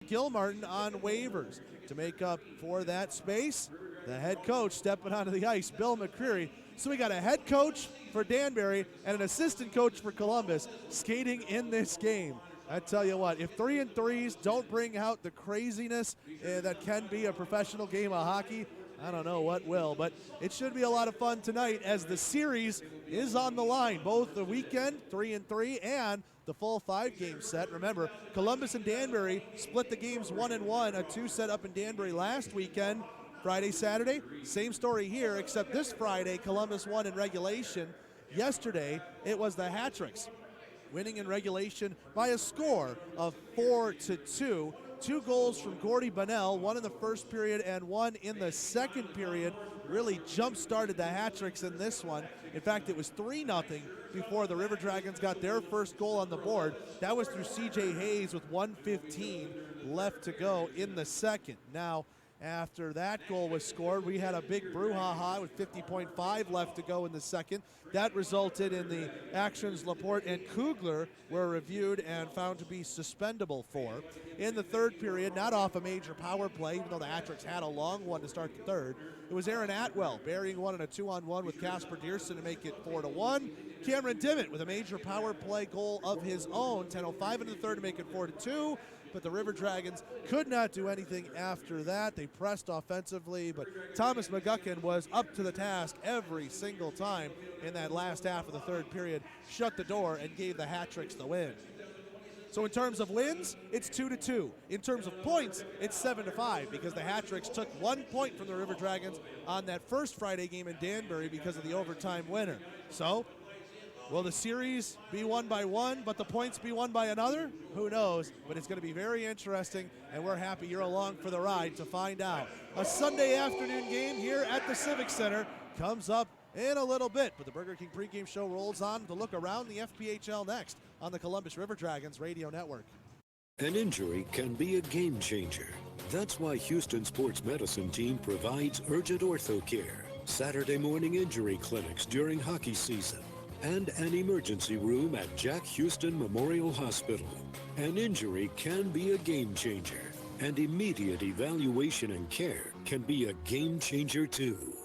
Gilmartin on waivers. To make up for that space, the head coach stepping onto the ice, Bill McCreary. So we got a head coach for Danbury and an assistant coach for Columbus skating in this game. I tell you what, if 3-3s don't bring out the craziness that can be a professional game of hockey, I don't know what will, but it should be a lot of fun tonight as the series is on the line. Both the weekend, 3-3, and the full 5-game set. Remember, Columbus and Danbury split the games 1-1, a 2-set up in Danbury last weekend. Friday, Saturday, same story here, except this Friday, Columbus won in regulation. Yesterday, it was the Hat-Tricks winning in regulation by a score of 4-2. 2 goals from Gordy Bunnell, one in the first period and one in the second period, really jump-started the Hat-Tricks in this one. In fact, it was 3-0 before the River Dragons got their first goal on the board. That was through C.J. Hayes with 1:15 left to go in the second. Now, after that goal was scored, we had a big brouhaha with 50.5 left to go in the second. That resulted in the actions Laporte and Kugler were reviewed and found to be suspendable for. In the third period, not off a major power play, even though the Hat-Tricks had a long one to start the third, it was Aaron Atwell burying one in a 2-on-1 with Casper Dearson to make it 4-1. Cameron Dimmitt with a major power play goal of his own, 10:05 into the third to make it 4-2. But the River Dragons could not do anything after that. They pressed offensively, but Thomas McGuckin was up to the task every single time in that last half of the third period, shut the door, and gave the Hat-Tricks the win. So in terms of wins, it's 2-2. In terms of points, it's 7-5 because the Hat-Tricks took 1 point from the River Dragons on that first Friday game in Danbury because of the overtime winner. So will the series be won by one, but the points be won by another? Who knows, but it's going to be very interesting, and we're happy you're along for the ride to find out. A Sunday afternoon game here at the Civic Center comes up in a little bit, but the Burger King pregame show rolls on to look around the FPHL next on the Columbus River Dragons Radio Network. An injury can be a game changer. That's why Houston Sports Medicine Team provides urgent ortho care, Saturday morning injury clinics during hockey season, and an emergency room at Jack Houston Memorial Hospital. An injury can be a game changer, and immediate evaluation and care can be a game changer too.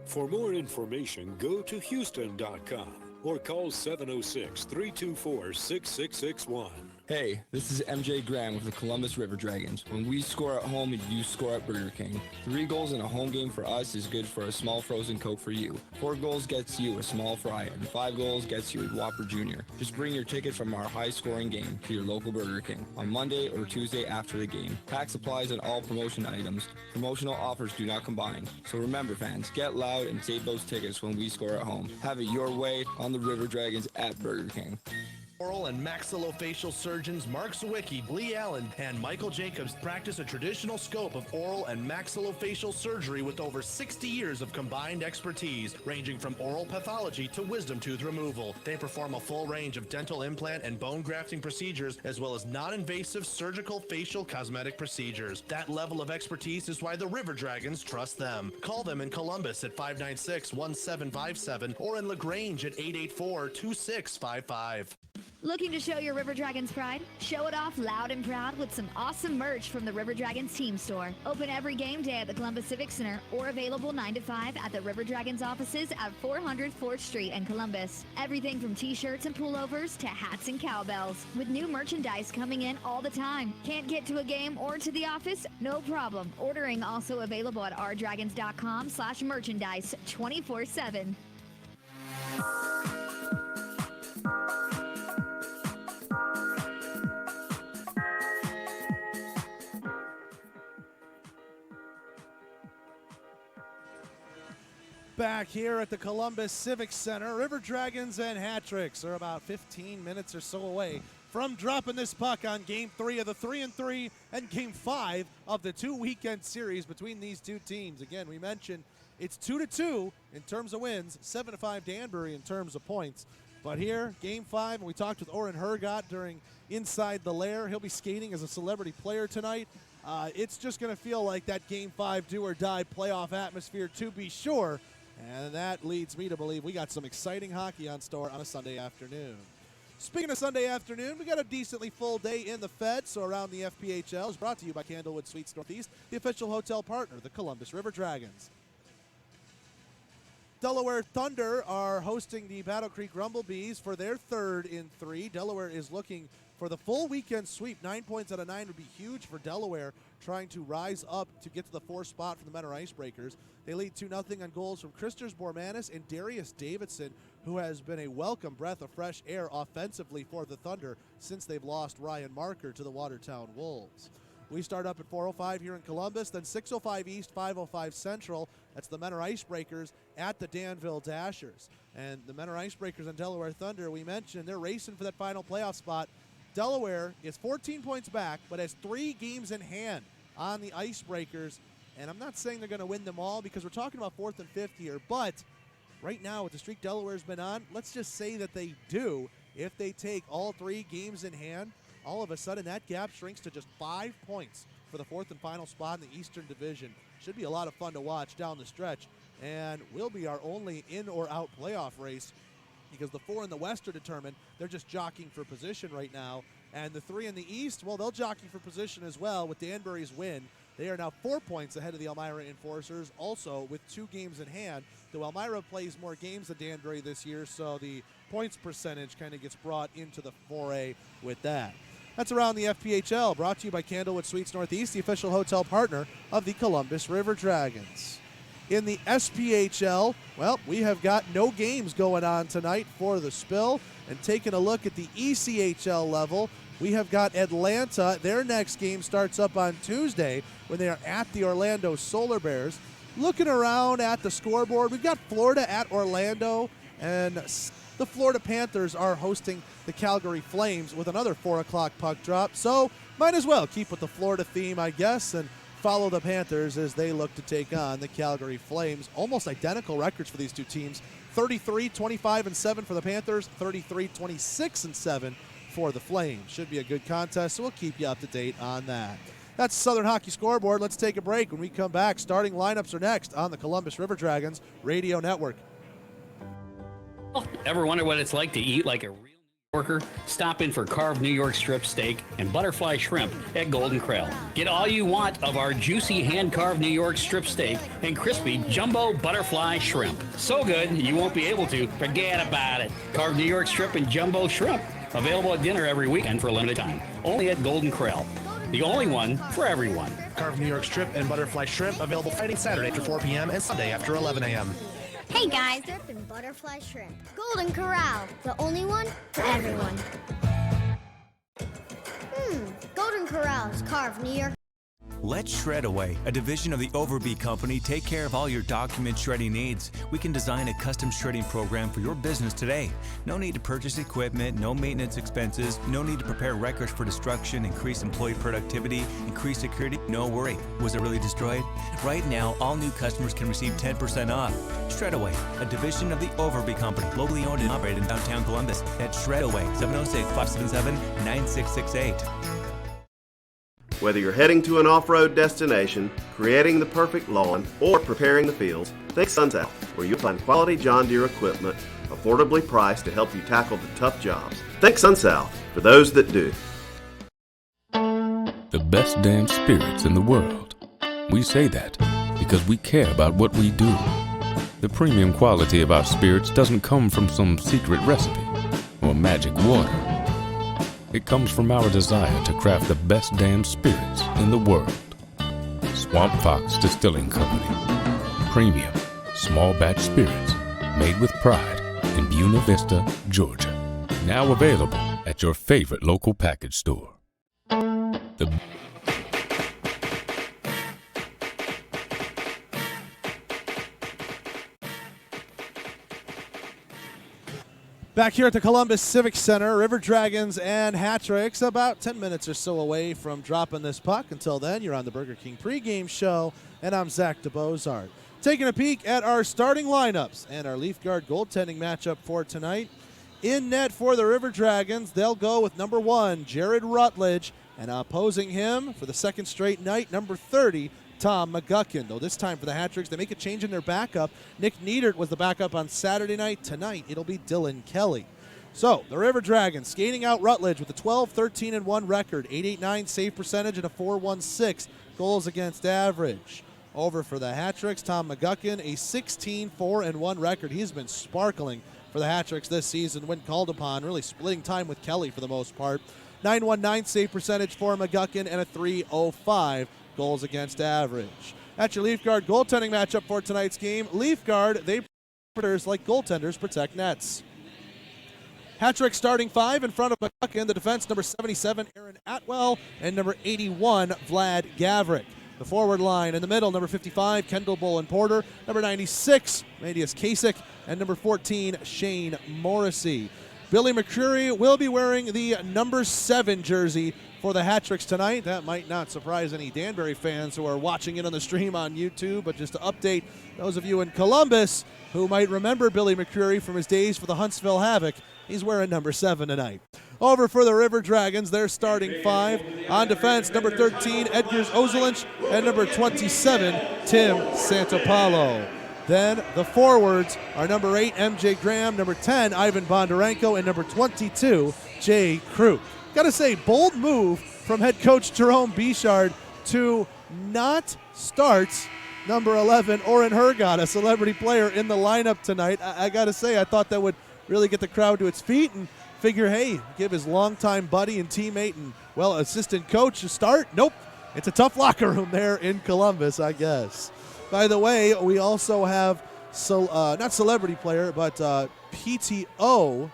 For more information, go to Houston.com or call 706-324-6661. Hey, this is MJ Graham with the Columbus River Dragons. When we score at home, you score at Burger King. 3 goals in a home game for us is good for a small frozen Coke for you. 4 goals gets you a small fry, and 5 goals gets you a Whopper Jr. Just bring your ticket from our high-scoring game to your local Burger King on Monday or Tuesday after the game. Tax applies on all promotion items. Promotional offers do not combine. So remember, fans, get loud and save those tickets when we score at home. Have it your way on the River Dragons at Burger King. Oral and maxillofacial surgeons Mark Sawicki, Lee Allen, and Michael Jacobs practice a traditional scope of oral and maxillofacial surgery with over 60 years of combined expertise, ranging from oral pathology to wisdom tooth removal. They perform a full range of dental implant and bone grafting procedures, as well as non-invasive surgical facial cosmetic procedures. That level of expertise is why the River Dragons trust them. Call them in Columbus at 596-1757 or in LaGrange at 884-2655. Looking to show your River Dragons pride? Show it off loud and proud with some awesome merch from the River Dragons team store. Open every game day at the Columbus Civic Center or available 9 to 5 at the River Dragons offices at 400 4th Street in Columbus. Everything from t-shirts and pullovers to hats and cowbells, with new merchandise coming in all the time. Can't get to a game or to the office? No problem. Ordering also available at rdragons.com/merchandise 24/7. Back here at the Columbus Civic Center, River Dragons and Hat-Tricks are about 15 minutes or so away from dropping this puck on Game 3 of the 3-3 and Game 5 of the 2-weekend series between these two teams. Again, we mentioned it's 2-2 in terms of wins, 7-5 Danbury in terms of points. But here, Game 5, and we talked with Oren Hergott during Inside the Lair. He'll be skating as a celebrity player tonight. It's just going to feel like that Game 5 do-or-die playoff atmosphere, to be sure. And that leads me to believe we got some exciting hockey on store on a Sunday afternoon. Speaking of Sunday afternoon, we got a decently full day in the Fed, so around the FPHL is brought to you by Candlewood Suites Northeast, the official hotel partner, the Columbus River Dragons. Delaware Thunder are hosting the Battle Creek Rumblebees for their third in 3. Delaware is looking for the full weekend sweep. 9 points out of 9 would be huge for Delaware, trying to rise up to get to the 4th spot for the Menor Icebreakers. They lead 2-0 on goals from Christers Bormanis and Darius Davidson, who has been a welcome breath of fresh air offensively for the Thunder since they've lost Ryan Marker to the Watertown Wolves. We start up at 4:05 here in Columbus, then 6:05 East, 5:05 Central. That's the Menor Icebreakers at the Danville Dashers. And the Menor Icebreakers and Delaware Thunder, we mentioned, they're racing for that final playoff spot. Delaware is 14 points back, but has 3 games in hand on the Icebreakers. And I'm not saying they're going to win them all because we're talking about 4th and 5th here, but right now with the streak Delaware's been on, let's just say that they do. If they take all 3 games in hand, all of a sudden that gap shrinks to just 5 points for the 4th and final spot in the Eastern Division. Should be a lot of fun to watch down the stretch, and will be our only in or out playoff race because the 4 in the West are determined. They're just jockeying for position right now. And the 3 in the East, well, they'll jockey for position as well with Danbury's win. They are now 4 points ahead of the Elmira Enforcers, also with 2 games in hand. Though Elmira plays more games than Danbury this year, so the points percentage kind of gets brought into the 4A with that. That's around the FPHL, brought to you by Candlewood Suites Northeast, the official hotel partner of the Columbus River Dragons. In the SPHL, well, we have got no games going on tonight for the Spill. And taking a look at the ECHL level, we have got Atlanta. Their next game starts up on Tuesday when they are at the Orlando Solar Bears. Looking around at the scoreboard, we've got Florida at Orlando, and the Florida Panthers are hosting the Calgary Flames with another 4 o'clock puck drop. So might as well keep with the Florida theme, I guess, and follow the Panthers as they look to take on the Calgary Flames. Almost identical records for these two teams. 33-25-7 for the Panthers, 33-26-7 for the Flames. Should be a good contest, so we'll keep you up to date on that. That's Southern Hockey Scoreboard. Let's take a break. When we come back, starting lineups are next on the Columbus River Dragons Radio Network. Ever wonder what it's like to eat like a real New Yorker? Stop in for carved New York strip steak and butterfly shrimp at Golden Corral. Get all you want of our juicy hand-carved New York strip steak and crispy jumbo butterfly shrimp. So good, you won't be able to forget about it. Carved New York strip and jumbo shrimp. Available at dinner every weekend for a limited time. Only at Golden Corral. The only one for everyone. Carved New York strip and butterfly shrimp available Friday and Saturday after 4 p.m. and Sunday after 11 a.m. Hey guys, strip and butterfly shrimp. Golden Corral, the only one for everyone. Golden Corral is carved New York. Let Shredaway, a division of the Overbee Company, take care of all your document shredding needs. We can design a custom shredding program for your business today. No need to purchase equipment, no maintenance expenses, no need to prepare records for destruction, increase employee productivity, increase security. No worry. Was it really destroyed? Right now, all new customers can receive 10% off. Shredaway, a division of the Overbee Company, locally owned and operated in downtown Columbus. At Shredaway, 706-577-9668. Whether you're heading to an off-road destination, creating the perfect lawn, or preparing the fields, think SunSouth, where you'll find quality John Deere equipment, affordably priced to help you tackle the tough jobs. Think SunSouth, for those that do. The best damn spirits in the world. We say that because we care about what we do. The premium quality of our spirits doesn't come from some secret recipe or magic water. It comes from our desire to craft the best damn spirits in the world. Swamp Fox Distilling Company. Premium, small batch spirits made with pride in Buena Vista, Georgia. Now available at your favorite local package store. Back here at the Columbus Civic Center, River Dragons and Hat-Tricks about 10 minutes or so away from dropping this puck. Until then, you're on the Burger King pregame show, and I'm Zach DeBozart. Taking a peek at our starting lineups and our Leaf Guard goaltending matchup for tonight. In net for the River Dragons, they'll go with number 1, Jared Rutledge, and opposing him for the second straight night, number 30, Tom McGuckin. Though this time for the Hat-Tricks, they make a change in their backup. Nick Niedert was the backup on Saturday night. Tonight, it'll be Dylan Kelly. So, the River Dragons skating out Rutledge with a 12-13-1 record, 8.89 save percentage, and a 4.16 goals against average. Over for the Hat-Tricks, Tom McGuckin, a 16-4-1 record. He's been sparkling for the Hat-Tricks this season when called upon, really splitting time with Kelly for the most part. 9.19 save percentage for McGuckin and a 3.05 goals against average. That's your Leaf Guard goaltending matchup for tonight's game. Leaf Guard, they like goaltenders protect nets. Hat-Trick starting 5 in front of McGuckin. The defense, number 77, Aaron Atwell, and number 81, Vlad Gavrik. The forward line in the middle, number 55, Kendall Bolin Porter, number 96, Matias Kasich, and number 14, Shane Morrissey. Billy McCreary will be wearing the number 7 jersey for the Hat-Tricks tonight. That might not surprise any Danbury fans who are watching it on the stream on YouTube, but just to update those of you in Columbus who might remember Billy McCreary from his days for the Huntsville Havoc, he's wearing number 7 tonight. Over for the River Dragons, they're starting 5. On defense, number 13, Edgars Ozelinch, and number 27, Tim Santopalo. Then the forwards are number 8, MJ Graham, number 10, Ivan Bondarenko, and number 22, Jay Kruk. Gotta say, bold move from head coach Jerome Bichard to not start number 11, Oren Hergott, a celebrity player, in the lineup tonight. I gotta say, I thought that would really get the crowd to its feet and figure, hey, give his longtime buddy and teammate and, well, assistant coach a start. Nope. It's a tough locker room there in Columbus, I guess. By the way, we also have, not celebrity player, but PTO,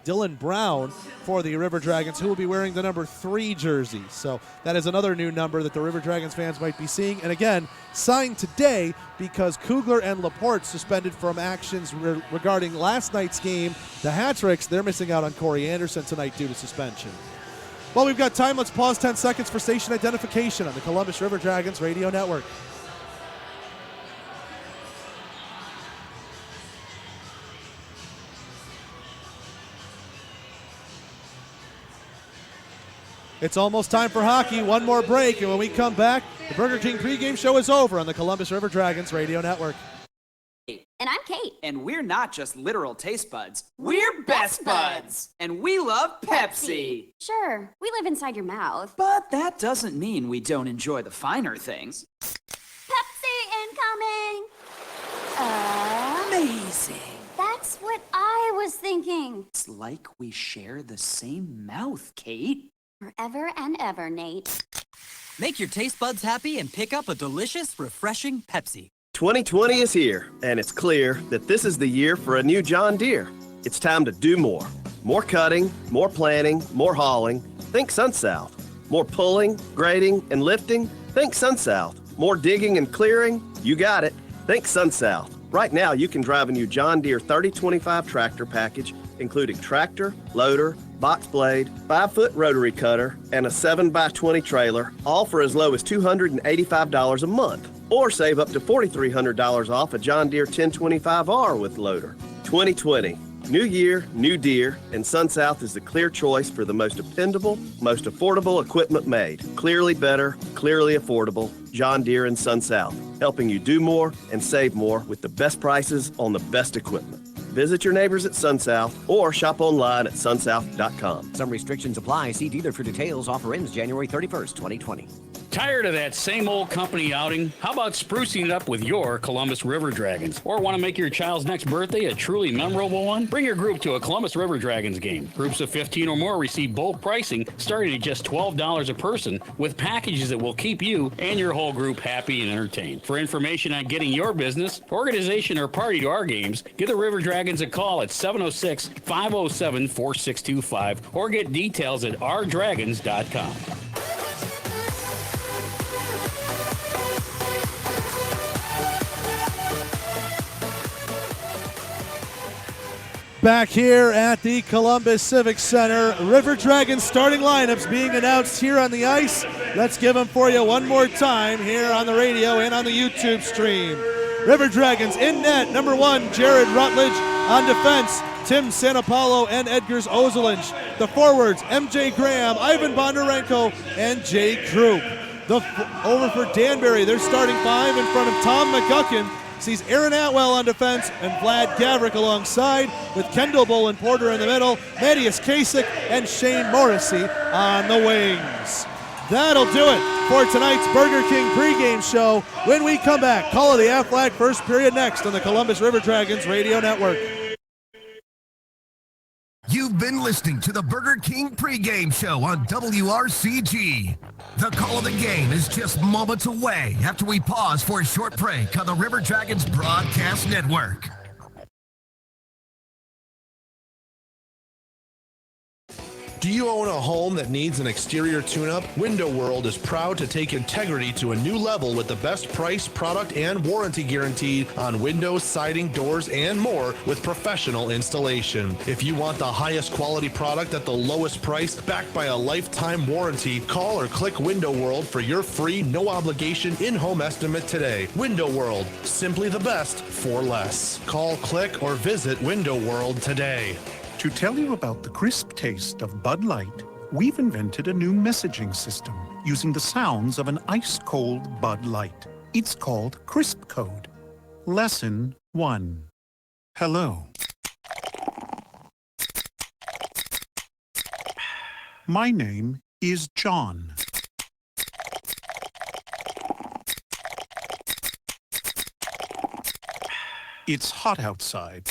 Dylan Brown for the River Dragons, who will be wearing the number 3 jersey. So that is another new number that the River Dragons fans might be seeing. And again, signed today because Kugler and Laporte suspended from actions regarding last night's game. The Hat-Tricks, they're missing out on Corey Anderson tonight due to suspension. Well, we've got time. Let's pause 10 seconds for station identification on the Columbus River Dragons Radio Network. It's almost time for hockey. One more break, and when we come back, the Burger King pregame show is over on the Columbus River Dragons Radio Network. And I'm Kate. And we're not just literal taste buds. We're best buds. And we love Pepsi. Sure, we live inside your mouth. But that doesn't mean we don't enjoy the finer things. Pepsi incoming! Amazing. That's what I was thinking. It's like we share the same mouth, Kate. Forever and ever, Nate. Make your taste buds happy and pick up a delicious, refreshing Pepsi. 2020 is here, and it's clear that this is the year for a new John Deere. It's time to do more. More cutting, more planting, more hauling. Think SunSouth. More pulling, grading, and lifting. Think SunSouth. More digging and clearing. You got it. Think SunSouth. Right now, you can drive a new John Deere 3025 tractor package, including tractor, loader, box blade, 5-foot rotary cutter, and a 7x20 trailer, all for as low as $285 a month. Or save up to $4,300 off a John Deere 1025R with loader. 2020, new year, new Deere, and SunSouth is the clear choice for the most dependable, most affordable equipment made. Clearly better, clearly affordable, John Deere and SunSouth, helping you do more and save more with the best prices on the best equipment. Visit your neighbors at SunSouth or shop online at sunsouth.com. Some restrictions apply. See dealer for details. Offer ends January 31st, 2020. Tired of that same old company outing? How about sprucing it up with your Columbus River Dragons? Or want to make your child's next birthday a truly memorable one? Bring your group to a Columbus River Dragons game. Groups of 15 or more receive bulk pricing starting at just $12 a person with packages that will keep you and your whole group happy and entertained. For information on getting your business, organization, or party to our games, give the River Dragons a call at 706-507-4625 or get details at ourdragons.com. Back here at the Columbus Civic Center, River Dragons starting lineups being announced here on the ice. Let's give them for you one more time here on the radio and on the YouTube stream. River Dragons in net, number 1, Jared Rutledge. On defense, Tim Santopalo and Edgars Ozelinch. The forwards, MJ Graham, Ivan Bondarenko, and Jay Kruk. Over for Danbury, they're starting 5 in front of Tom McGuckin, sees Aaron Atwell on defense and Vlad Gavrik alongside, with Kendall Bolin Porter in the middle, Matthias Kasich, and Shane Morrissey on the wings. That'll do it for tonight's Burger King pregame show. When we come back, call of the Aflac first period next on the Columbus River Dragons Radio Network. You've been listening to the Burger King pregame show on WRCG. The call of the game is just moments away after we pause for a short break on the River Dragons Broadcast Network. Do you own a home that needs an exterior tune-up? Window World is proud to take integrity to a new level with the best price, product, and warranty guaranteed on windows, siding, doors, and more with professional installation. If you want the highest quality product at the lowest price, backed by a lifetime warranty, call or click Window World for your free, no-obligation in-home estimate today. Window World, simply the best for less. Call, click, or visit Window World today. To tell you about the crisp taste of Bud Light, we've invented a new messaging system using the sounds of an ice-cold Bud Light. It's called Crisp Code. Lesson 1. Hello. My name is John. It's hot outside.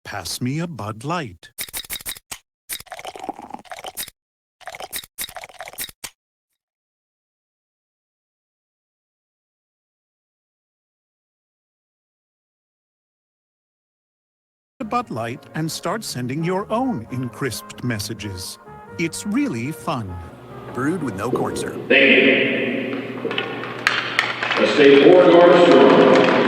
Pass me a Bud Light. A Bud Light and start sending your own encrypted messages. It's really fun. Brewed with no corn syrup. Thank you. Let's stay 4 guards strong.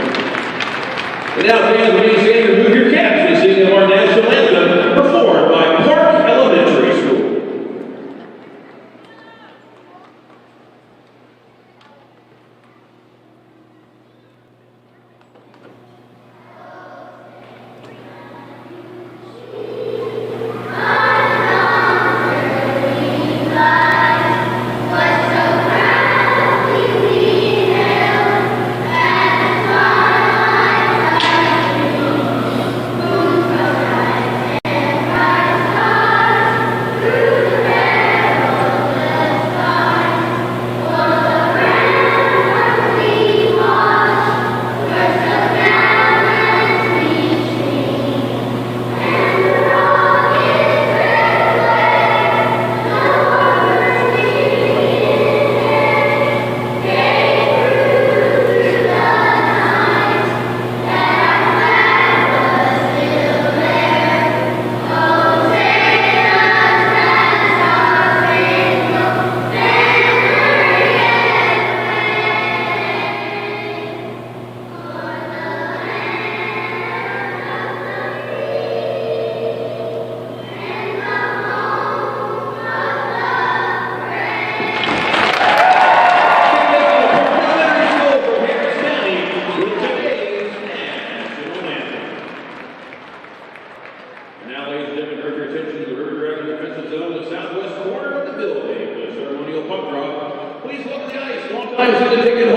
And now, fans, please stand and move your caps to the singing of our national anthem, performed by Park Elementary School.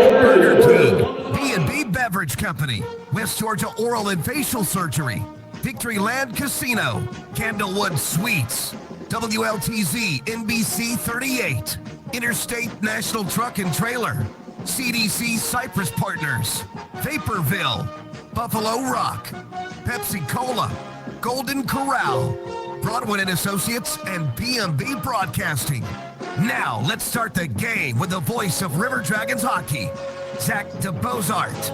Burger King, B&B Beverage Company, West Georgia Oral and Facial Surgery, Victoryland Casino, Candlewood Suites, WLTZ NBC 38, Interstate National Truck and Trailer, CDC Cypress Partners, Vaporville, Buffalo Rock, Pepsi Cola, Golden Corral, Broadwin and Associates, and B&B Broadcasting. Now, let's start the game with the voice of River Dragons hockey, Zach DeBozart.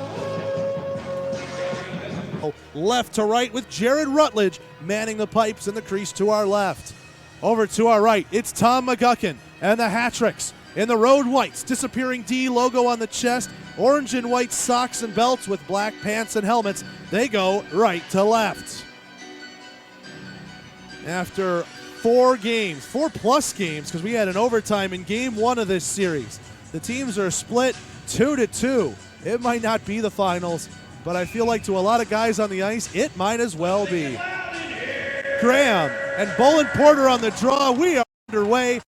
Left to right with Jared Rutledge manning the pipes in the crease to our left. Over to our right, it's Tom McGuckin and the Hat-Tricks in the road whites, disappearing D logo on the chest, orange and white socks and belts with black pants and helmets. They go right to left. After 4 plus games, because we had an overtime in game 1 of this series, the teams are split 2-2. It might not be the finals, but I feel like to a lot of guys on the ice, it might as well be. Graham and Bolin Porter on the draw. We are underway.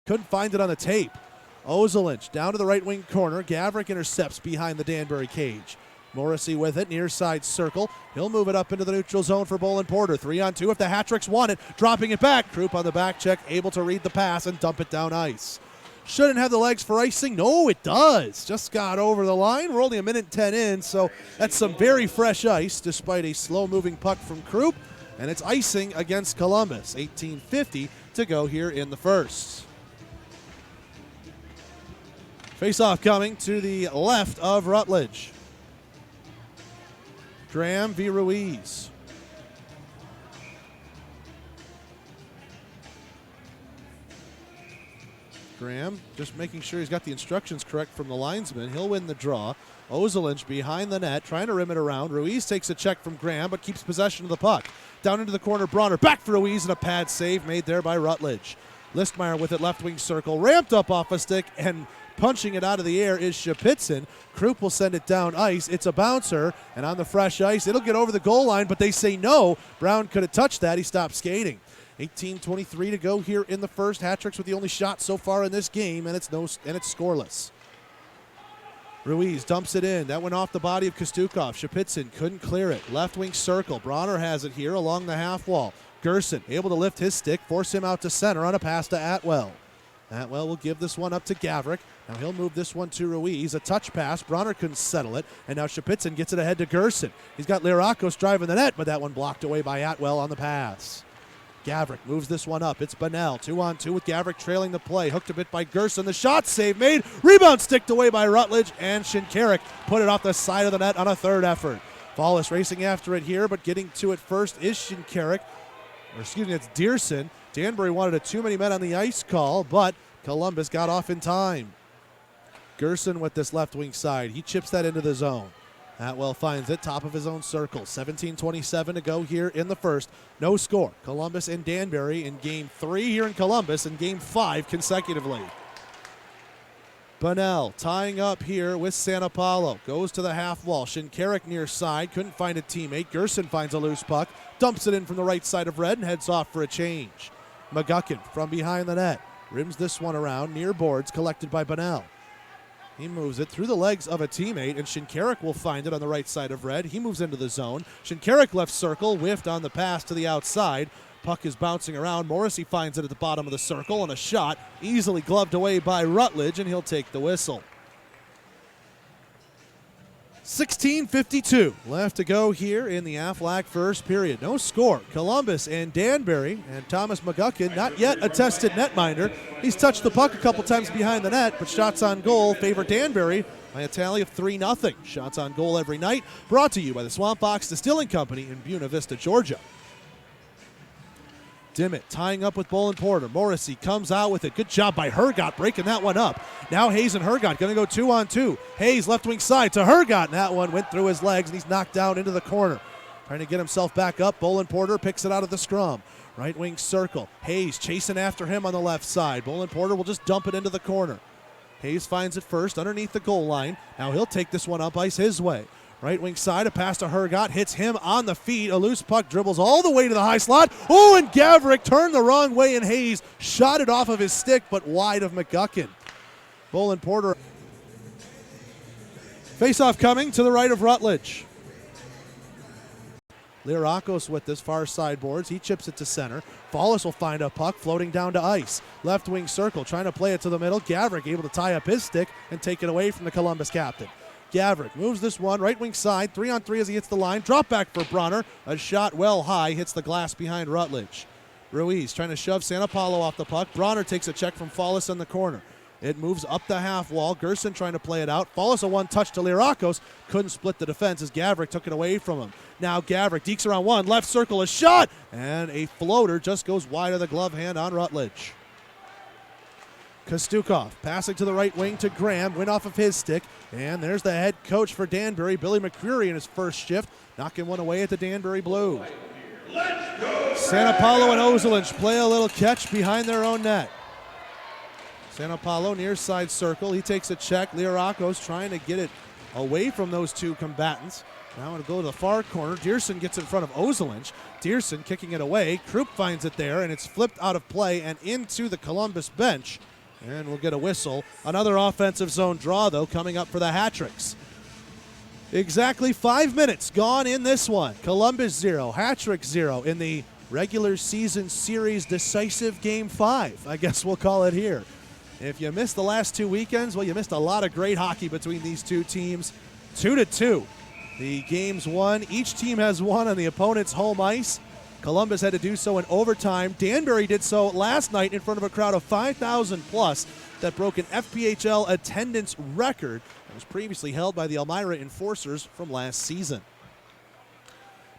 Couldn't find it on the tape. Ozelinch down to the right wing corner. Gavrik intercepts behind the Danbury cage. Morrissey with it, near side circle. He'll move it up into the neutral zone for Bolin Porter. 3-on-2 if the Hat-Tricks want it. Dropping it back. Krupp on the back check, able to read the pass and dump it down ice. Shouldn't have the legs for icing. No, it does. Just got over the line. We're only a minute 10 in, so that's some very fresh ice despite a slow-moving puck from Krupp. And it's icing against Columbus. 18:50 to go here in the first. Face-off coming to the left of Rutledge. Graham v. Ruiz. Graham just making sure he's got the instructions correct from the linesman. He'll win the draw. Ozelinch behind the net, trying to rim it around. Ruiz takes a check from Graham, but keeps possession of the puck. Down into the corner, Bronner. Back for Ruiz, and a pad save made there by Rutledge. Listmeyer with it, left wing circle. Ramped up off a stick, and punching it out of the air is Shapitzin. Krupp will send it down ice. It's a bouncer, and on the fresh ice, it'll get over the goal line, but they say no. Brown could have touched that. He stopped skating. 18:23 to go here in the first. Hat-Tricks with the only shot so far in this game, and it's scoreless. Ruiz dumps it in. That went off the body of Kostukov. Shapitzin couldn't clear it. Left wing circle. Bronner has it here along the half wall. Gerson able to lift his stick, force him out to center on a pass to Atwell. Atwell will give this one up to Gavrik. Now he'll move this one to Ruiz. A touch pass. Bronner couldn't settle it. And now Shapitzin gets it ahead to Gerson. He's got Lirakos driving the net, but that one blocked away by Atwell on the pass. Gavrik moves this one up. It's Bunnell. 2-on-2 with Gavrik trailing the play. Hooked a bit by Gerson. The shot save made. Rebound sticked away by Rutledge. And Shinkarik put it off the side of the net on a third effort. Fallis racing after it here, but getting to it first is Shinkarik. Or excuse me, it's Dearson. Danbury wanted a too many men on the ice call, but Columbus got off in time. Gerson with this left wing side. He chips that into the zone. Atwell finds it, top of his own circle. 17:27 to go here in the first. No score. Columbus and Danbury in Game 3 here in Columbus and Game 5 consecutively. Bunnell tying up here with Santa Paulo. Goes to the half wall. Shinkarik near side. Couldn't find a teammate. Gerson finds a loose puck. Dumps it in from the right side of red and heads off for a change. McGuckin from behind the net. Rims this one around near boards collected by Bunnell. He moves it through the legs of a teammate, and Shinkarik will find it on the right side of red. He moves into the zone. Shinkarik left circle, whiffed on the pass to the outside. Puck is bouncing around. Morrissey finds it at the bottom of the circle, and a shot easily gloved away by Rutledge, and he'll take the whistle. 16:52 left to go here in the Aflac first period. No score. Columbus and Danbury, and Thomas McGuckin, not yet a tested netminder. He's touched the puck a couple times behind the net, but shots on goal favor Danbury by a tally of 3-0. Shots on goal every night, brought to you by the Swamp Fox Distilling Company in Buena Vista, Georgia. Dimmitt tying up with Bolin Porter. Morrissey comes out with it. Good job by Hergott breaking that one up. Now Hayes and Hergott going to go 2-on-2. Hayes left wing side to Hergott, and that one went through his legs, and he's knocked down into the corner. Trying to get himself back up. Bolin Porter picks it out of the scrum. Right wing circle. Hayes chasing after him on the left side. Bolin Porter will just dump it into the corner. Hayes finds it first underneath the goal line. Now he'll take this one up ice his way. Right wing side, a pass to Hergott, hits him on the feet. A loose puck dribbles all the way to the high slot. Oh, and Gavrik turned the wrong way, and Hayes shot it off of his stick, but wide of McGuckin. Bolin Porter. Face-off coming to the right of Rutledge. Lirakos with this far side boards. He chips it to center. Fallis will find a puck floating down to ice. Left wing circle, trying to play it to the middle. Gavrik able to tie up his stick and take it away from the Columbus captain. Gavrik moves this one, right wing side, 3-on-3 as he hits the line. Drop back for Bronner. A shot well high, hits the glass behind Rutledge. Ruiz trying to shove Santa Paulo off the puck. Bronner takes a check from Fallis in the corner. It moves up the half wall. Gerson trying to play it out. Fallis a one-touch to Lirakos. Couldn't split the defense as Gavrik took it away from him. Now Gavrik dekes around one, left circle, a shot, and a floater just goes wide of the glove hand on Rutledge. Kostukov passing to the right wing to Graham, went off of his stick, and there's the head coach for Danbury, Billy McCreary, in his first shift, knocking one away at the Danbury Blues. Santa Paulo and Ozelinch play a little catch behind their own net. Santa Paulo near side circle, he takes a check. Lirakos trying to get it away from those two combatants. Now it'll go to the far corner. Dearson gets in front of Ozelinch. Dearson kicking it away. Krupp finds it there, and it's flipped out of play and into the Columbus bench. And we'll get a whistle. Another offensive zone draw, though, coming up for the Hat-Tricks. Exactly 5 minutes gone in this one. Columbus 0, Hat-Tricks 0 in the regular season series decisive Game 5. I guess we'll call it here. If you missed the last 2 weekends, well, you missed a lot of great hockey between these two teams. 2-2. The games won. Each team has won on the opponent's home ice. Columbus had to do so in overtime. Danbury did so last night in front of a crowd of 5,000 plus that broke an FPHL attendance record that was previously held by the Elmira Enforcers from last season.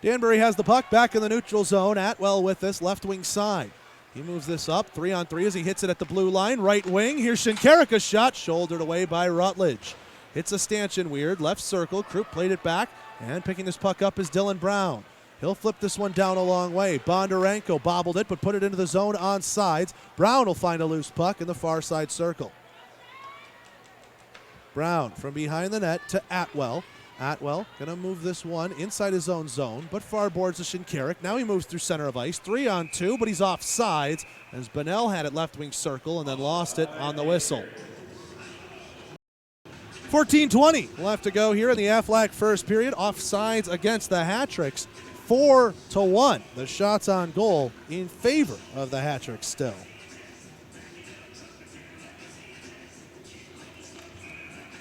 Danbury has the puck back in the neutral zone. Atwell with this left wing side. He moves this up 3-on-3 as he hits it at the blue line. Right wing. Here's Shinkarik's shot, shouldered away by Rutledge. Hits a stanchion weird, left circle. Krupp played it back, and picking this puck up is Dylan Brown. He'll flip this one down a long way. Bondarenko bobbled it, but put it into the zone on sides. Brown will find a loose puck in the far side circle. Brown from behind the net to Atwell. Atwell gonna move this one inside his own zone, but far boards to Shinkarik. Now he moves through center of ice, 3-on-2, but he's off sides as Bonnell had it left wing circle and then lost it on the whistle. 14:20 left to go here in the Aflac first period. Offsides against the Hat-Tricks, 4-1. The shots on goal in favor of the Hat-Tricks still.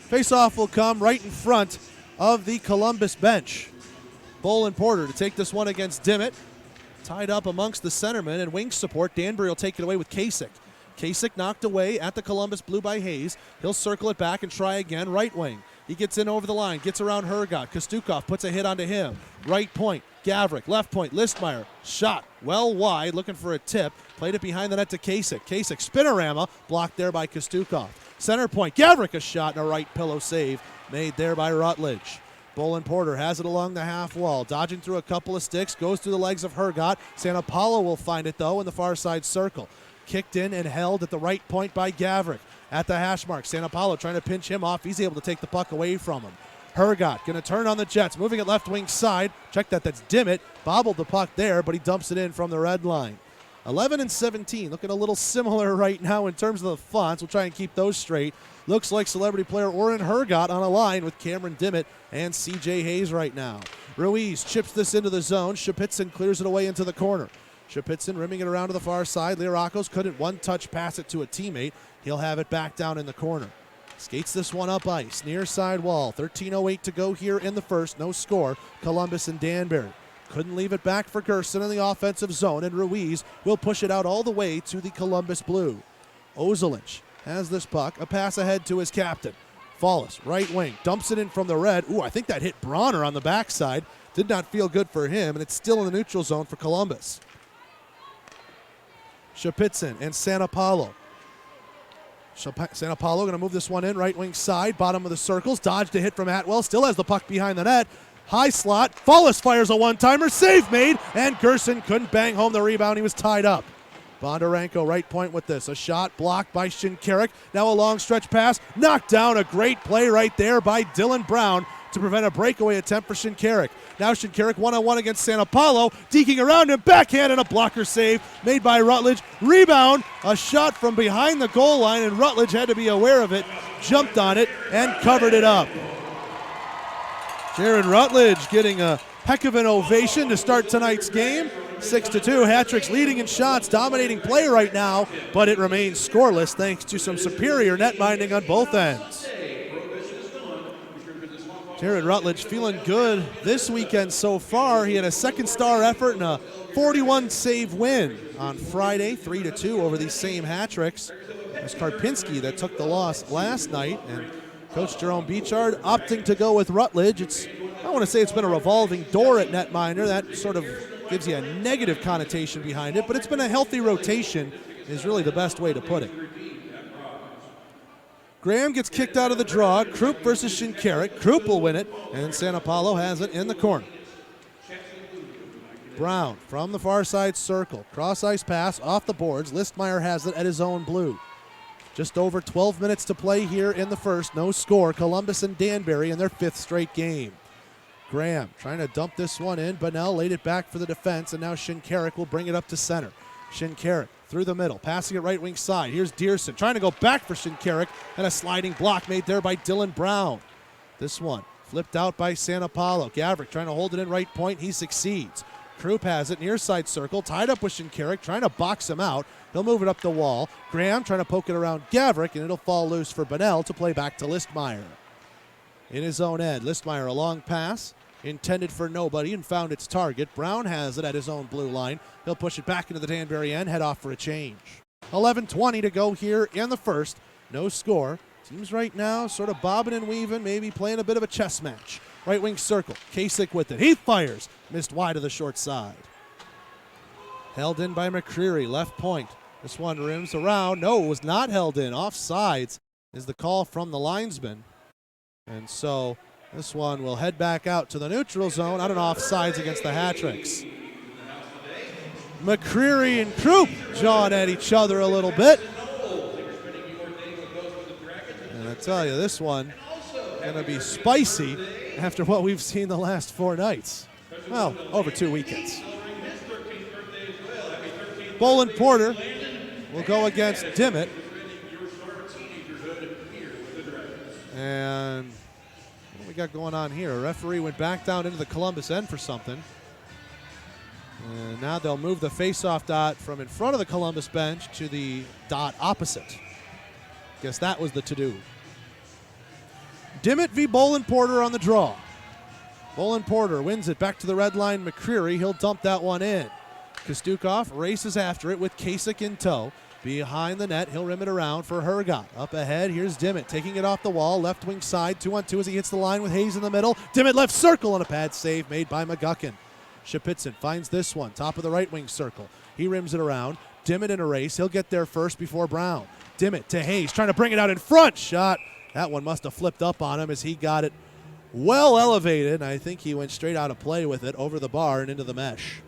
Face-off will come right in front of the Columbus bench. Bolin Porter to take this one against Dimmitt. Tied up amongst the centermen and wing support. Danbury will take it away with Kasich. Kasich knocked away at the Columbus blue by Hayes. He'll circle it back and try again. Right wing. He gets in over the line, gets around Hergott. Kostukov puts a hit onto him. Right point. Gavrik. Left point. Listmeyer. Shot well wide, looking for a tip. Played it behind the net to Kasich. Kasich spinorama, blocked there by Kostukov. Center point. Gavrik a shot and a right pillow save made there by Rutledge. Bolin Porter has it along the half wall, dodging through a couple of sticks, goes through the legs of Hergott. San Paulo will find it though in the far side circle. Kicked in and held at the right point by Gavrik. At the hash mark, San Paulo trying to pinch him off. He's able to take the puck away from him. Hergott going to turn on the Jets, moving it left wing side. Check that, that's Dimmitt. Bobbled the puck there, but he dumps it in from the red line. 11-17, looking a little similar right now in terms of the fonts. We'll try and keep those straight. Looks like celebrity player Oren Hergott on a line with Cameron Dimmitt and CJ Hayes right now. Ruiz chips this into the zone. Shapitzin clears it away into the corner. Shapitzin rimming it around to the far side. Lirakos couldn't one-touch pass it to a teammate. He'll have it back down in the corner. Skates this one up ice, near side wall. 13:08 to go here in the first. No score. Columbus and Danbury. Couldn't leave it back for Gerson in the offensive zone, and Ruiz will push it out all the way to the Columbus blue. Ozelinch has this puck. A pass ahead to his captain. Fallis, right wing, dumps it in from the red. Ooh, I think that hit Bronner on the backside. Did not feel good for him, and it's still in the neutral zone for Columbus. Shapitzin and San Paulo. San Paulo going to move this one in, right wing side, bottom of the circles. Dodged a hit from Atwell, still has the puck behind the net. High slot, Fallis fires a one-timer, save made, and Gerson couldn't bang home the rebound. He was tied up. Bondarenko right point with this. A shot blocked by Shinkarik. Now a long stretch pass, knocked down. A great play right there by Dylan Brown to prevent a breakaway attempt for Shinkarik. Now Shinkarik one-on-one against San Paulo, deking around him, backhand and a blocker save made by Rutledge. Rebound, a shot from behind the goal line, and Rutledge had to be aware of it, jumped on it, and covered it up. Jaron Rutledge getting a heck of an ovation to start tonight's game. 6-2, Hat-Tricks leading in shots, dominating play right now, but it remains scoreless thanks to some superior net minding on both ends. Jaron Rutledge feeling good this weekend so far. He had a second star effort and a 41 save win on Friday, 3-2 over these same Hat-Tricks. It was Karpinski that took the loss last night, and Coach Jerome Beechard opting to go with Rutledge. I don't want to say it's been a revolving door at netminder. That sort of gives you a negative connotation behind it, but it's been a healthy rotation is really the best way to put it. Graham gets kicked out of the draw. Krupp versus Shinkarik. Krupp will win it, and San Paulo has it in the corner. Brown from the far side circle. Cross ice pass off the boards. Listmeyer has it at his own blue. Just over 12 minutes to play here in the first. No score. Columbus and Danbury in their 5th straight game. Graham trying to dump this one in. Bunnell laid it back for the defense, and now Shinkarik will bring it up to center. Shinkarik through the middle, passing it right wing side. Here's Dearson trying to go back for Shinkarik, and a sliding block made there by Dylan Brown. This one flipped out by Santa Paulo. Gavrik trying to hold it in right point. He succeeds. Krupp has it near side circle, tied up with Shinkarik, trying to box him out. He'll move it up the wall. Graham trying to poke it around Gavrik, and it'll fall loose for Bunnell to play back to Listmeyer. In his own end, Listmeyer a long pass, intended for nobody and found its target. Brown has it at his own blue line. He'll push it back into the Danbury end, head off for a change. 11:20 to go here in the first. No score. Teams right now sort of bobbing and weaving, maybe playing a bit of a chess match. Right wing circle. Kasich with it. He fires. Missed wide of the short side. Held in by McCreary. Left point. This one rims around. No, it was not held in. Offsides is the call from the linesman. And so this one will head back out to the neutral zone. Out of offsides against the Hat-Tricks. McCreary and Krupp jawing at each other a little bit. And I tell you, this one going to be spicy after what we've seen the last 4 nights. Well, over 2 weekends. Bolin Porter will go against Dimmitt. And what do we got going on here? A referee went back down into the Columbus end for something. And now they'll move the faceoff dot from in front of the Columbus bench to the dot opposite. Guess that was the to-do. Dimmitt v. Bolin Porter on the draw. Bolin Porter wins it back to the red line. McCreary, he'll dump that one in. Kostukov races after it with Kasich in tow. Behind the net, he'll rim it around for Hergot. Up ahead, here's Dimmitt taking it off the wall. Left wing side, 2-on-2 as he hits the line with Hayes in the middle. Dimmitt left circle and a pad save made by McGuckin. Shapitzin finds this one, top of the right wing circle. He rims it around. Dimmitt in a race. He'll get there first before Brown. Dimmitt to Hayes, trying to bring it out in front. Shot. That one must have flipped up on him as he got it well elevated. I think he went straight out of play with it over the bar and into the mesh.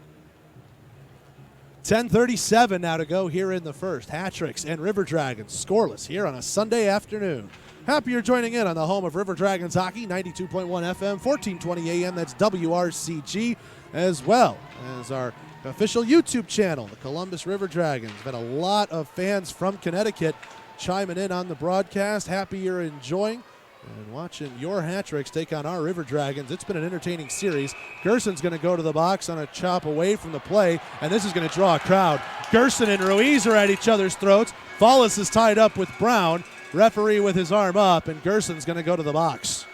10:37 now to go here in the first. Hat-Tricks and River Dragons scoreless here on a Sunday afternoon. Happy you're joining in on the home of River Dragons hockey, 92.1 FM, 1420 AM. That's WRCG, as well as our official YouTube channel, the Columbus River Dragons. We've had a lot of fans from Connecticut chiming in on the broadcast. Happy you're enjoying and watching your Hat-Tricks take on our River Dragons. It's been an entertaining series. Gerson's going to go to the box on a chop away from the play, and this is going to draw a crowd. Gerson and Ruiz are at each other's throats. Follis is tied up with Brown. Referee with his arm up, and Gerson's going to go to the box.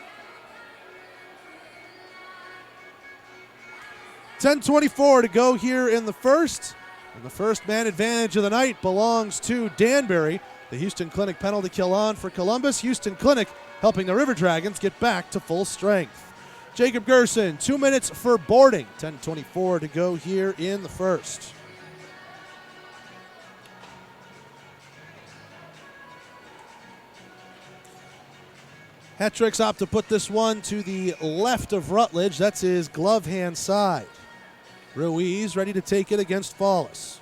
10:24 to go here in the first. And the first man advantage of the night belongs to Danbury. The Houston Clinic penalty kill on for Columbus. Houston Clinic helping the River Dragons get back to full strength. Jacob Gerson, 2 minutes for boarding. 10:24 to go here in the first. Hat-Tricks opt to put this one to the left of Rutledge. That's his glove hand side. Ruiz ready to take it against Follis.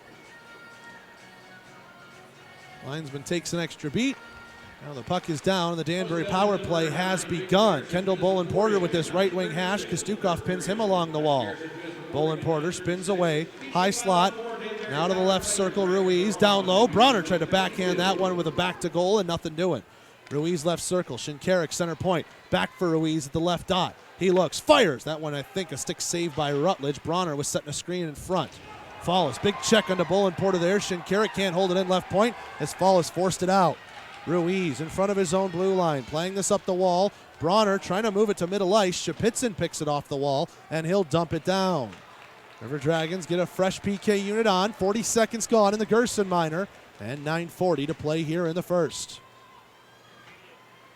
Linesman takes an extra beat. Now the puck is down, and the Danbury power play has begun. Kendall Bolin Porter with this right wing hash. Kostukov pins him along the wall. Bolin Porter spins away. High slot. Now to the left circle. Ruiz down low. Bronner tried to backhand that one with a back to goal and nothing doing. Ruiz left circle. Shinkarik center point. Back for Ruiz at the left dot. He looks. Fires. That one, I think, a stick save by Rutledge. Bronner was setting a screen in front. Follis. Big check onto Bolin Porter there. Shinkarik can't hold it in left point as Follis forced it out. Ruiz in front of his own blue line, playing this up the wall. Bronner trying to move it to middle ice. Shapitzin picks it off the wall, and he'll dump it down. River Dragons get a fresh PK unit on. 40 seconds gone in the Gerson minor, and 9:40 to play here in the first.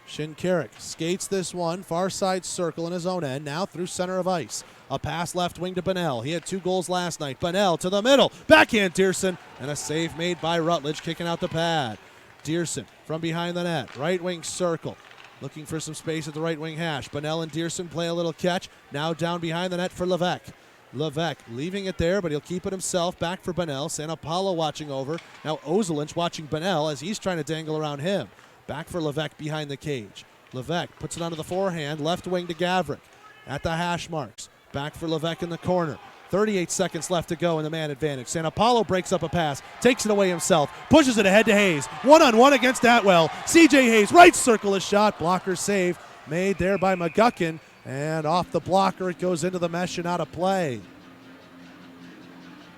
Shinkarik skates this one, far side circle in his own end, now through center of ice. A pass left wing to Bunnell. He had 2 goals last night. Bunnell to the middle. Backhand Dearson, and a save made by Rutledge, kicking out the pad. Dearson from behind the net, right wing circle. Looking for some space at the right wing hash. Bunnell and Dearson play a little catch. Now down behind the net for Levesque. Levesque leaving it there, but he'll keep it himself. Back for Bunnell. San Paulo watching over. Now Ozelinch watching Bunnell as he's trying to dangle around him. Back for Levesque behind the cage. Levesque puts it onto the forehand. Left wing to Gavrik at the hash marks. Back for Levesque in the corner. 38 seconds left to go in the man advantage. San Paulo breaks up a pass, takes it away himself, pushes it ahead to Hayes. One-on-one against Atwell. C.J. Hayes, right circle a shot. Blocker save made there by McGuckin. And off the blocker, it goes into the mesh and out of play.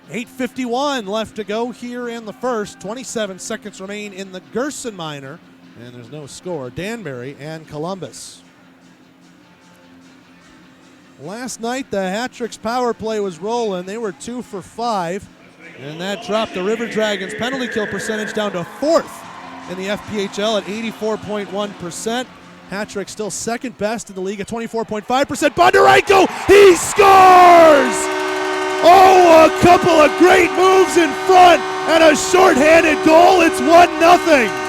8:51 left to go here in the first. 27 seconds remain in the Gerson minor. And there's no score. Danbury and Columbus. Last night, the Hat-Tricks power play was rolling. They were 2 for 5, and that dropped the River Dragons penalty kill percentage down to 4th in the FPHL at 84.1%. Hat-Tricks still second best in the league at 24.5%. Bondarenko, he scores! Oh, a couple of great moves in front and a shorthanded goal. It's 1-0.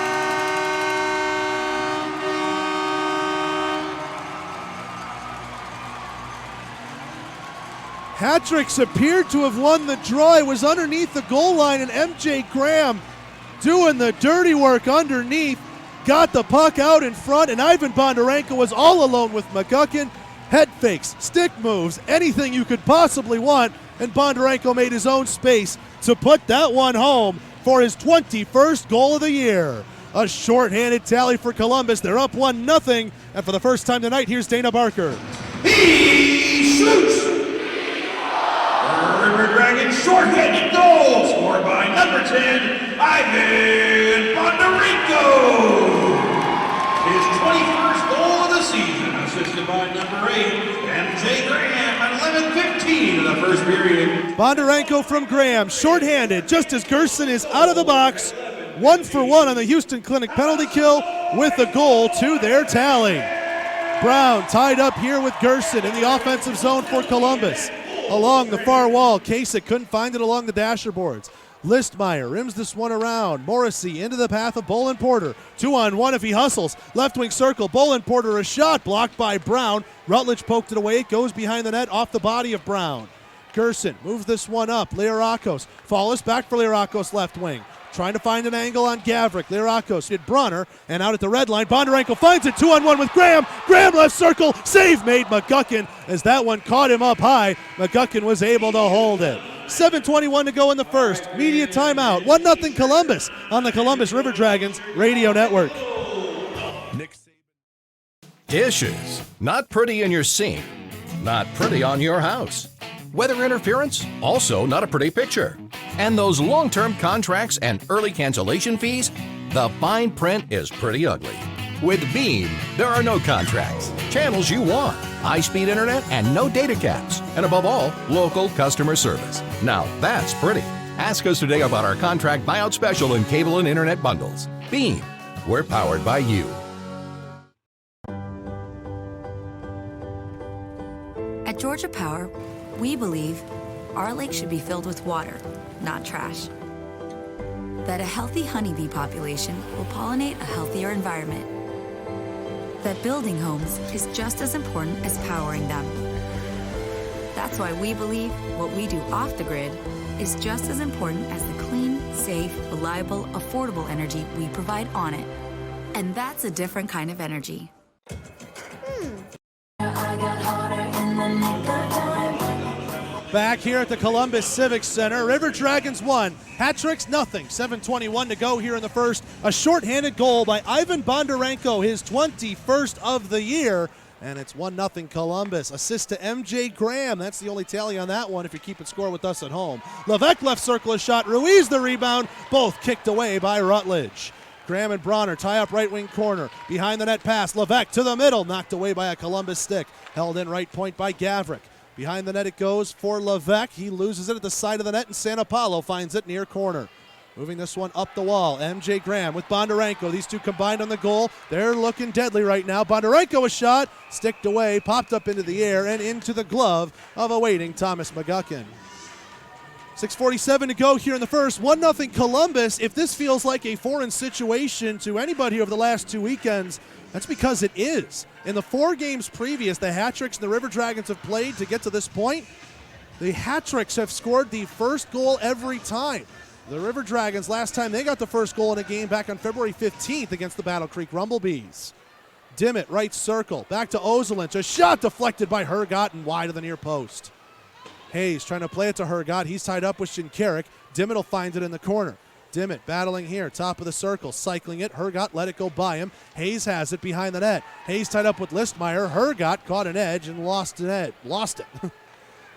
Hat-Tricks appeared to have won the draw. It was underneath the goal line, and MJ Graham doing the dirty work underneath. Got the puck out in front, and Ivan Bondarenko was all alone with McGuckin. Head fakes, stick moves, anything you could possibly want, and Bondarenko made his own space to put that one home for his 21st goal of the year. A shorthanded tally for Columbus. They're up 1-0, and for the first time tonight, here's Dana Barker. He shoots! River Dragons short-handed goal scored by number 10, Ivan Bondarenko. His 21st goal of the season, assisted by number 8, MJ Graham at 11:15 in the first period. Bondarenko from Graham, short-handed, just as Gerson is out of the box. 1 for 1 on the Houston Clinic penalty kill with a goal to their tally. Brown tied up here with Gerson in the offensive zone for Columbus. Along the far wall, Kasich couldn't find it along the dasher boards. Listmeyer rims this one around. Morrissey into the path of Bolin Porter. 2-on-1 if he hustles. Left wing circle. Bolin Porter a shot blocked by Brown. Rutledge poked it away. It goes behind the net off the body of Brown. Gerson moves this one up. Learakos. Fallis back for Learakos left wing. Trying to find an angle on Gavrik. Learakos hit Bronner, and out at the red line, Bondarenko finds it 2-on-1 with Graham. Graham left circle. Save made McGuckin as that one caught him up high. McGuckin was able to hold it. 7:21 to go in the first. Media timeout. 1-0 Columbus on the Columbus River Dragons Radio Network. Dishes. Not pretty in your sink. Not pretty on your house. Weather interference? Also not a pretty picture. And those long-term contracts and early cancellation fees? The fine print is pretty ugly. With Beam, there are no contracts, channels you want, high-speed internet, and no data caps. And above all, local customer service. Now that's pretty. Ask us today about our contract buyout special in cable and internet bundles. Beam, we're powered by you. At Georgia Power, we believe our lake should be filled with water, not trash. That a healthy honeybee population will pollinate a healthier environment. That building homes is just as important as powering them. That's why we believe what we do off the grid is just as important as the clean, safe, reliable, affordable energy we provide on it. And that's a different kind of energy. Back here at the Columbus Civic Center, River Dragons 1, Hat-Tricks 0. 7:21 to go here in the first. A shorthanded goal by Ivan Bondarenko, his 21st of the year, and it's 1-0 Columbus. Assist to MJ Graham. That's the only tally on that one if you're keeping score with us at home. Levesque left circle a shot. Ruiz the rebound. Both kicked away by Rutledge. Graham and Bronner tie up right wing corner. Behind the net pass. Levesque to the middle. Knocked away by a Columbus stick. Held in right point by Gavrik. Behind the net it goes for Levesque. He loses it at the side of the net, and San Paulo finds it near corner. Moving this one up the wall. MJ Graham with Bondarenko. These two combined on the goal. They're looking deadly right now. Bondarenko a shot. Sticked away. Popped up into the air and into the glove of awaiting Thomas McGuckin. 6:47 to go here in the first. 1-0 Columbus. If this feels like a foreign situation to anybody over the last 2 weekends, that's because it is. In the 4 games previous, the Hat-Tricks and the River Dragons have played to get to this point. The Hat-Tricks have scored the first goal every time. The River Dragons, last time they got the first goal in a game back on February 15th against the Battle Creek Rumblebees. Dimmitt, right circle, back to Ozelinch. A shot deflected by Hergott and wide of the near post. Hayes trying to play it to Hergott. He's tied up with Shinkarik. Dimmitt will find it in the corner. Dimmitt battling here, top of the circle, cycling it. Hergott let it go by him. Hayes has it behind the net. Hayes tied up with Listmeyer. Hergott caught an edge and lost it.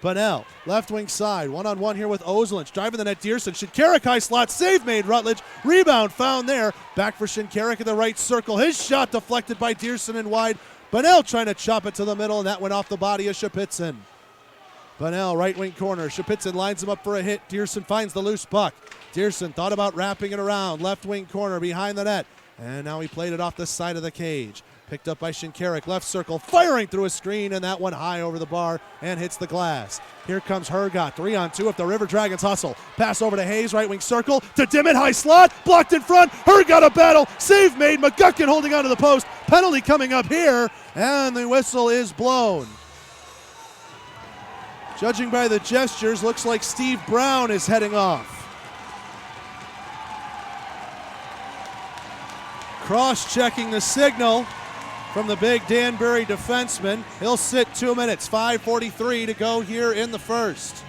Bunnell, left wing side, one-on-one here with Ozelinch. Driving the net, Dearson. Shinkarik high slot, save made, Rutledge. Rebound found there. Back for Shinkarik in the right circle. His shot deflected by Dearson and wide. Bunnell trying to chop it to the middle, and that went off the body of Shapitzin. Bunnell, right wing corner. Shapitzin lines him up for a hit. Dearson finds the loose puck. Dearson thought about wrapping it around. Left wing corner behind the net. And now he played it off the side of the cage. Picked up by Shinkarik, left circle, firing through a screen, and that one high over the bar and hits the glass. Here comes Hergott, 3-on-2 if the River Dragons hustle. Pass over to Hayes, right wing circle, to Dimmitt, high slot, blocked in front. Hergott a battle, save made, McGuckin holding onto the post. Penalty coming up here, and the whistle is blown. Judging by the gestures, looks like Steve Brown is heading off. Cross-checking the signal from the big Danbury defenseman. He'll sit 2 minutes, 5:43 to go here in the first.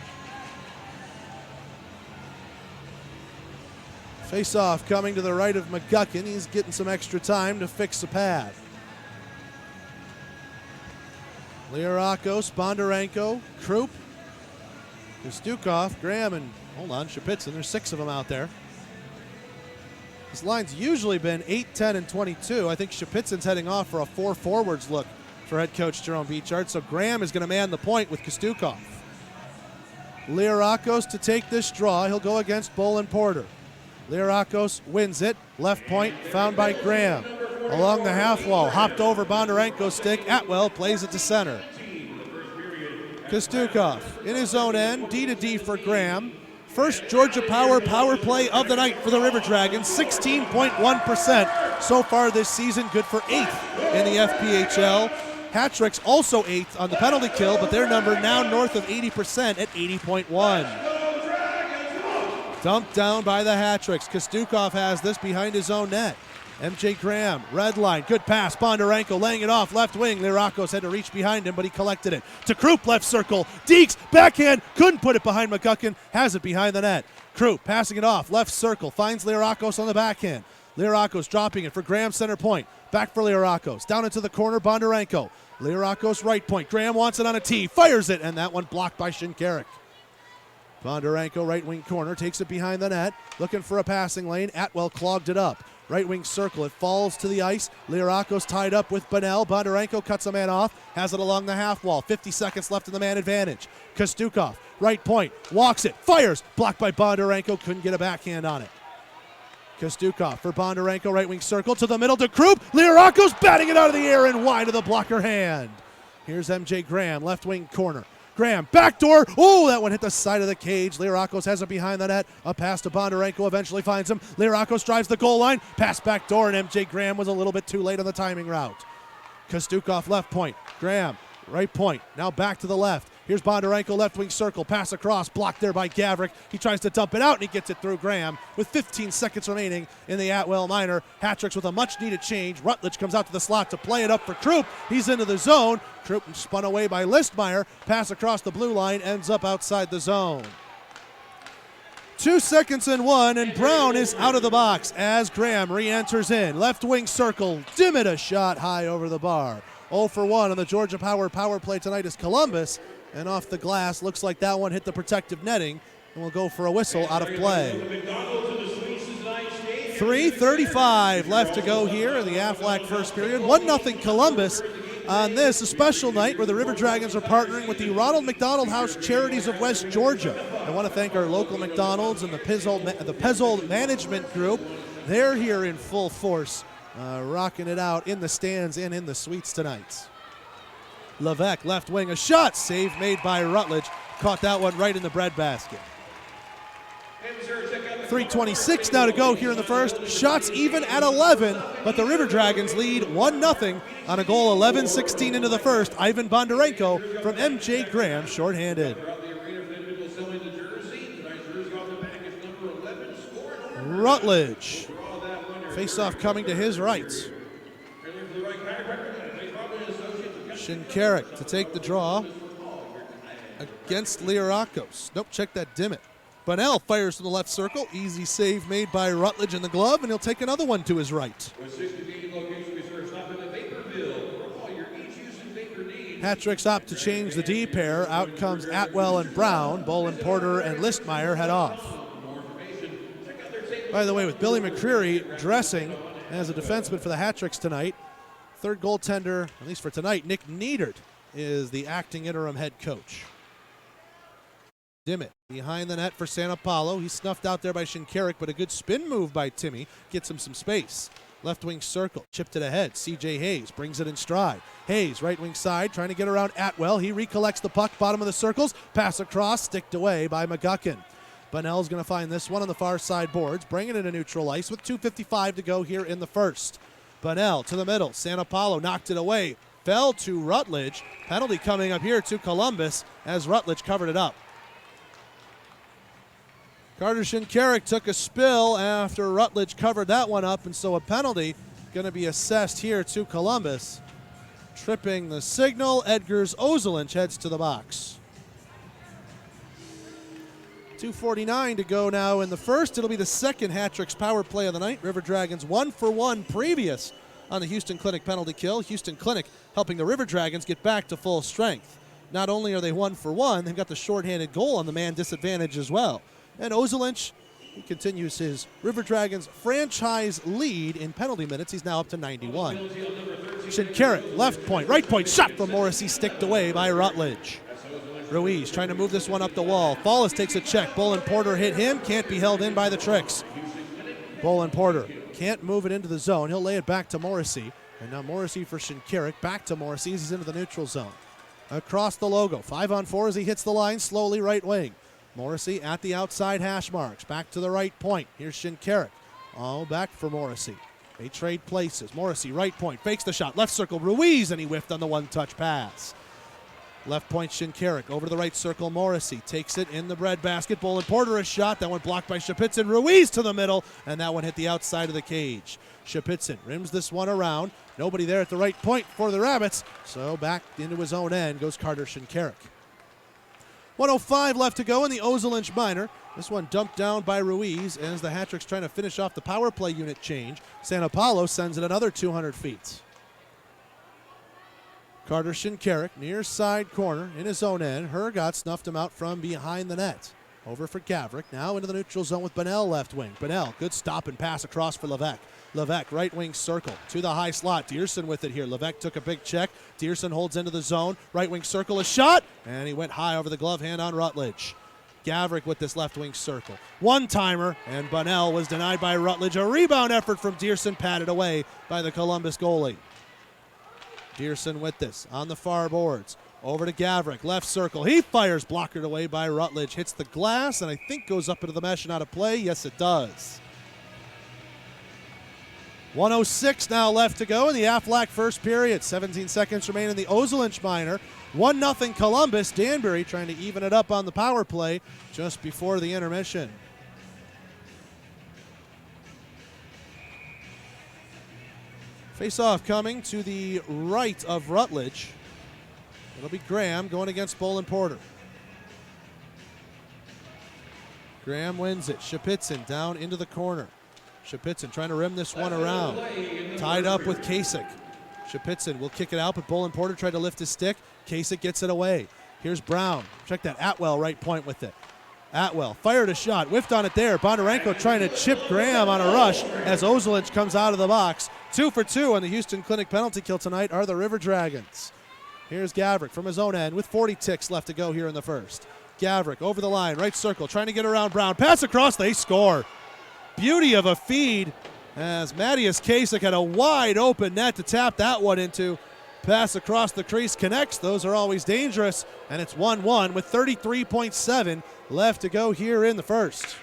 Face-off coming to the right of McGuckin. He's getting some extra time to fix the pad. Liarakos, Bondarenko, Krupp, Kustukov, Graham, and Shapitzin. There's 6 of them out there. This line's usually been 8, 10, and 22. I think Shapitzin's heading off for a 4 forwards look for head coach Jerome Beechard. So Graham is going to man the point with Kustukov. Liarakos to take this draw. He'll go against Bolin Porter. Liarakos wins it. Left point found by Graham. Along the half wall, hopped over Bondarenko's stick. Atwell plays it to center. Kustukov in his own end, D to D for Graham. First Georgia power play of the night for the River Dragons, 16.1% so far this season, good for 8th in the FPHL. Hat-Tricks also 8th on the penalty kill, but their number now north of 80% at 80.1. Dumped down by the Hat-Tricks. Kustukov has this behind his own net. MJ Graham, red line, good pass. Bondarenko laying it off, left wing. Liarakos had to reach behind him, but he collected it. To Krupp, left circle. Deeks, backhand, couldn't put it behind McGuckin, has it behind the net. Krupp passing it off, left circle, finds Liarakos on the backhand. Liarakos dropping it for Graham, center point. Back for Liarakos, down into the corner, Bondarenko. Liarakos right point, Graham wants it on a tee, fires it, and that one blocked by Shinkarik. Bondarenko, right wing corner, takes it behind the net, looking for a passing lane. Atwell clogged it up. Right wing circle, it falls to the ice. Liarakos tied up with Bunnell. Bondarenko cuts a man off, has it along the half wall. 50 seconds left in the man advantage. Kustukov, right point, walks it, fires, blocked by Bondarenko, couldn't get a backhand on it. Kustukov for Bondarenko, right wing circle, to the middle to Krupp. Liarakos batting it out of the air and wide of the blocker hand. Here's MJ Graham, left wing corner. Graham, backdoor. Oh, that one hit the side of the cage. Liarakos has it behind the net. A pass to Bondarenko eventually finds him. Liarakos drives the goal line. Pass backdoor, and MJ Graham was a little bit too late on the timing route. Kustukov left point. Graham, right point. Now back to the left. Here's Bondarenko, left wing circle. Pass across, blocked there by Gavrik. He tries to dump it out, and he gets it through Graham. With 15 seconds remaining in the Atwell minor. Hat-Tricks with a much-needed change. Rutledge comes out to the slot to play it up for Krupp. He's into the zone. Krupp spun away by Listmeyer. Pass across the blue line, ends up outside the zone. 2 seconds and 1, and Brown is out of the box as Graham re-enters in. Left wing circle, Dimmitt a shot high over the bar. 0 for 1 on the Georgia power play tonight is Columbus. And off the glass, looks like that one hit the protective netting, and we'll go for a whistle out of play. 3:35 left to go here in the Aflac first period. 1-0 Columbus on this, a special night where the River Dragons are partnering with the Ronald McDonald House Charities of West Georgia. I want to thank our local McDonald's and the Pezzold Management Group. They're here in full force, rocking it out in the stands and in the suites tonight. Levesque, left wing, a shot, save made by Rutledge. Caught that one right in the breadbasket. 3:26 now to go here in the first. Shots even at 11, but the River Dragons lead 1-0 on a goal 11-16 into the first. Ivan Bondarenko from MJ Graham, shorthanded. Rutledge. Face-off coming to his right. Shinkarik to take the draw against Liarakos. Nope, check that Dimmitt. Bunnell fires to the left circle. Easy save made by Rutledge in the glove, and he'll take another one to his right. Hat-tricks opt to change the D pair. Out comes Atwell and Brown. Bolin Porter and Listmeyer head off. By the way, with Billy McCreary dressing as a defenseman for the Hat-tricks tonight, third goaltender, at least for tonight, Nick Neidert, is the acting interim head coach. Dimmitt behind the net for San Paulo. He's snuffed out there by Shinkarik, but a good spin move by Timmy gets him some space. Left wing circle, chipped it ahead. C.J. Hayes brings it in stride. Hayes, right wing side, trying to get around Atwell. He recollects the puck, bottom of the circles. Pass across, sticked away by McGuckin. Bunnell's going to find this one on the far side boards, bringing it into neutral ice with 2:55 to go here in the first. Bunnell to the middle. San Paulo knocked it away. Fell to Rutledge. Penalty coming up here to Columbus as Rutledge covered it up. Carter Shinkarik took a spill after Rutledge covered that one up, and so a penalty going to be assessed here to Columbus. Tripping the signal, Edgars Ozolinsh heads to the box. 2:49 to go now in the first. It'll be the second Hat-tricks power play of the night. River Dragons 1-for-1 previous on the Houston Clinic penalty kill. Houston Clinic helping the River Dragons get back to full strength. Not only are they 1-for-1, they've got the shorthanded goal on the man disadvantage as well. And Ozolinsh, he continues his River Dragons franchise lead in penalty minutes. He's now up to 91. Shinkarik, left point, right point, shot from Morrissey, sticked away by Rutledge. Ruiz trying to move this one up the wall. Fallis takes a check. Bolin Porter hit him, can't be held in by the Tricks. Bolin Porter can't move it into the zone. He'll lay it back to Morrissey. And now Morrissey for Shinkarik, back to Morrissey as he's into the neutral zone. Across the logo, 5-on-4 as he hits the line, slowly right wing. Morrissey at the outside hash marks. Back to the right point. Here's Shinkarik. Oh, back for Morrissey. They trade places. Morrissey, right point. Fakes the shot. Left circle, Ruiz, and he whiffed on the one-touch pass. Left point, Shinkarik. Over to the right circle, Morrissey. Takes it in the breadbasket. Bolin Porter a shot. That one blocked by Shapitzin. Ruiz to the middle, and that one hit the outside of the cage. Shapitzin rims this one around. Nobody there at the right point for the Rabbits. So back into his own end goes Carter Shinkarik. 1:05 left to go in the Ozolinsh minor. This one dumped down by Ruiz as the Hat-tricks trying to finish off the power play unit change. San Paulo sends it another 200 feet. Carter Shinkarik, near side corner in his own end. Hergot snuffed him out from behind the net. Over for Gavrik, now into the neutral zone with Bunnell left wing. Bunnell, good stop and pass across for Levesque. Levesque, right wing circle, to the high slot. Dearson with it here. Levesque took a big check. Dearson holds into the zone. Right wing circle, a shot, and he went high over the glove hand on Rutledge. Gavrik with this left wing circle. One-timer, and Bunnell was denied by Rutledge. A rebound effort from Dearson, patted away by the Columbus goalie. Dearson with this on the far boards. Over to Gavrik, left circle. He fires, blockered away by Rutledge. Hits the glass, and I think goes up into the mesh and out of play. Yes, it does. 1:06 now left to go in the Aflac first period. 17 seconds remain in the Ozolinsh minor. 1-0 Columbus. Danbury trying to even it up on the power play just before the intermission. Face-off coming to the right of Rutledge. It'll be Graham going against Bolin Porter. Graham wins it. Shapitzin down into the corner. Shapitzin trying to rim this one around. Tied up with Kasich. Shapitzin will kick it out, but Bolin Porter tried to lift his stick. Kasich gets it away. Here's Brown. Check that. Atwell right point with it. Atwell fired a shot. Whiffed on it there. Bondarenko trying to chip Graham on a rush as Ozolinsh comes out of the box. 2 for 2 on the Houston Clinic penalty kill tonight are the River Dragons. Here's Gavrik from his own end with 40 ticks left to go here in the first. Gavrik over the line, right circle, trying to get around Brown. Pass across, they score. Beauty of a feed as Matthias Kasich had a wide open net to tap that one into. Pass across the crease connects. Those are always dangerous, and it's 1-1 with 33.7 left to go here in the first.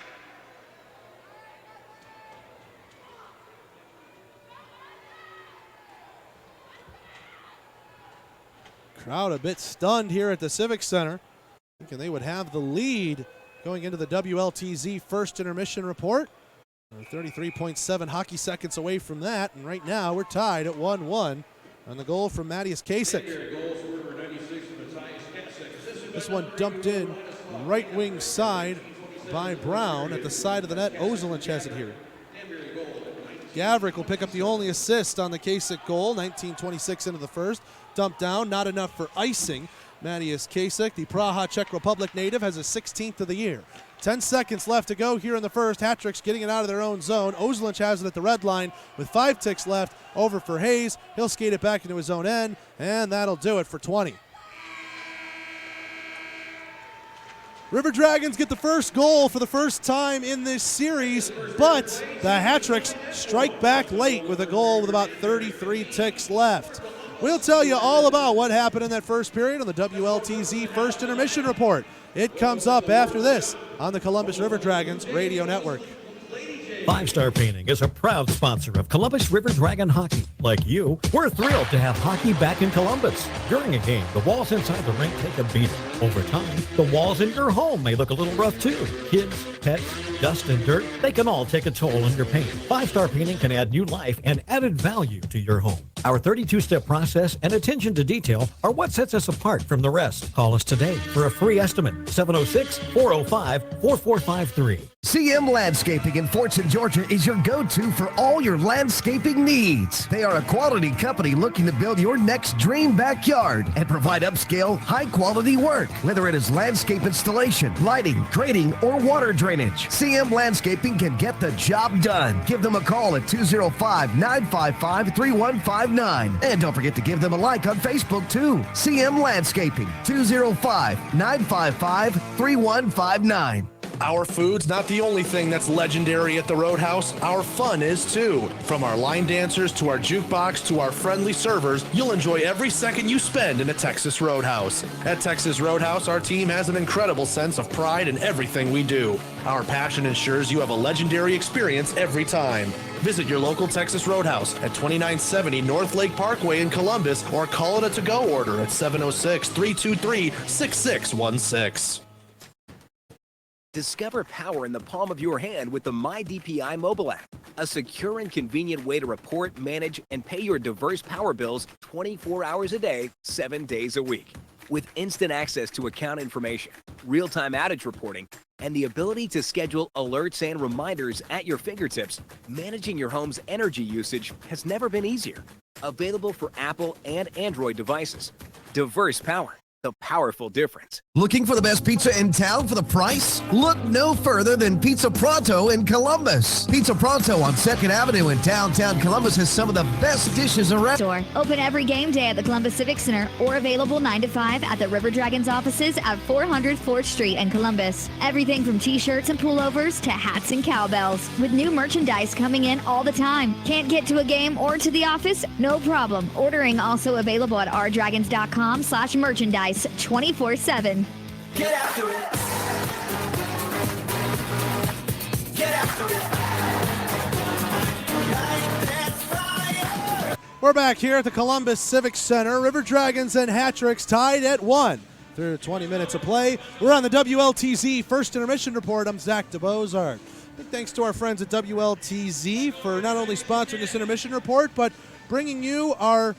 Crowd a bit stunned here at the Civic Center, thinking they would have the lead going into the WLTZ first intermission report. We're 33.7 hockey seconds away from that, and right now we're tied at 1-1 on the goal from Matthias Kasich. This one dumped in right wing side by Brown at the side of the net. Ozelinch has it here. Gavrik will pick up the only assist on the Kasich goal, 19:26 into the first. Dumped down, not enough for icing. Matthias Kasich, the Praha, Czech Republic native, has his 16th of the year. 10 seconds left to go here in the first. Hat-Tricks getting it out of their own zone. Ozelinch has it at the red line with 5 ticks left. Over for Hayes. He'll skate it back into his own end, and that'll do it for 20. River Dragons get the first goal for the first time in this series, but the Hat-Tricks strike back late with a goal with about 33 ticks left. We'll tell you all about what happened in that first period on the WLTZ First Intermission Report. It comes up after this on the Columbus River Dragons Radio Network. Five Star Painting is a proud sponsor of Columbus River Dragon Hockey. Like you, we're thrilled to have hockey back in Columbus. During a game, the walls inside the rink take a beating. Over time, the walls in your home may look a little rough too. Kids, pets, dust and dirt, they can all take a toll on your paint. Five Star Painting can add new life and added value to your home. Our 32-step process and attention to detail are what sets us apart from the rest. Call us today for a free estimate, 706-405-4453. CM Landscaping in Fort St. Georgia is your go-to for all your landscaping needs. They are a quality company looking to build your next dream backyard and provide upscale, high-quality work. Whether it is landscape installation, lighting, grading, or water drainage, CM Landscaping can get the job done. Give them a call at 205-955-3159. And don't forget to give them a like on Facebook, too. CM Landscaping, 205-955-3159. Our food's not the only thing that's legendary at the Roadhouse. Our fun is too. From our line dancers to our jukebox to our friendly servers, you'll enjoy every second you spend in a Texas Roadhouse. At Texas Roadhouse, our team has an incredible sense of pride in everything we do. Our passion ensures you have a legendary experience every time. Visit your local Texas Roadhouse at 2970 North Lake Parkway in Columbus or call it a to-go order at 706-323-6616. Discover power in the palm of your hand with the MyDPI mobile app, a secure and convenient way to report, manage, and pay your diverse power bills 24 hours a day, 7 days a week. With instant access to account information, real-time outage reporting, and the ability to schedule alerts and reminders at your fingertips, managing your home's energy usage has never been easier. Available for Apple and Android devices. Diverse power. The powerful difference. Looking for the best pizza in town for the price? Look no further than Pizza Pronto in Columbus. Pizza Pronto on 2nd Avenue in downtown Columbus has some of the best dishes around. Store. Open every game day at the Columbus Civic Center or available 9 to 5 at the River Dragons offices at 400 4th Street in Columbus. Everything from t-shirts and pullovers to hats and cowbells. With new merchandise coming in all the time. Can't get to a game or to the office? No problem. Ordering also available at rdragons.com/merchandise 24/7. Get after it. Get after it. We're back here at the Columbus Civic Center. River Dragons and Hat-Tricks tied at 1 through 20 minutes of play. We're on the WLTZ First Intermission Report. I'm Zach DeBozart. Big thanks to our friends at WLTZ for not only sponsoring this intermission report, but bringing you our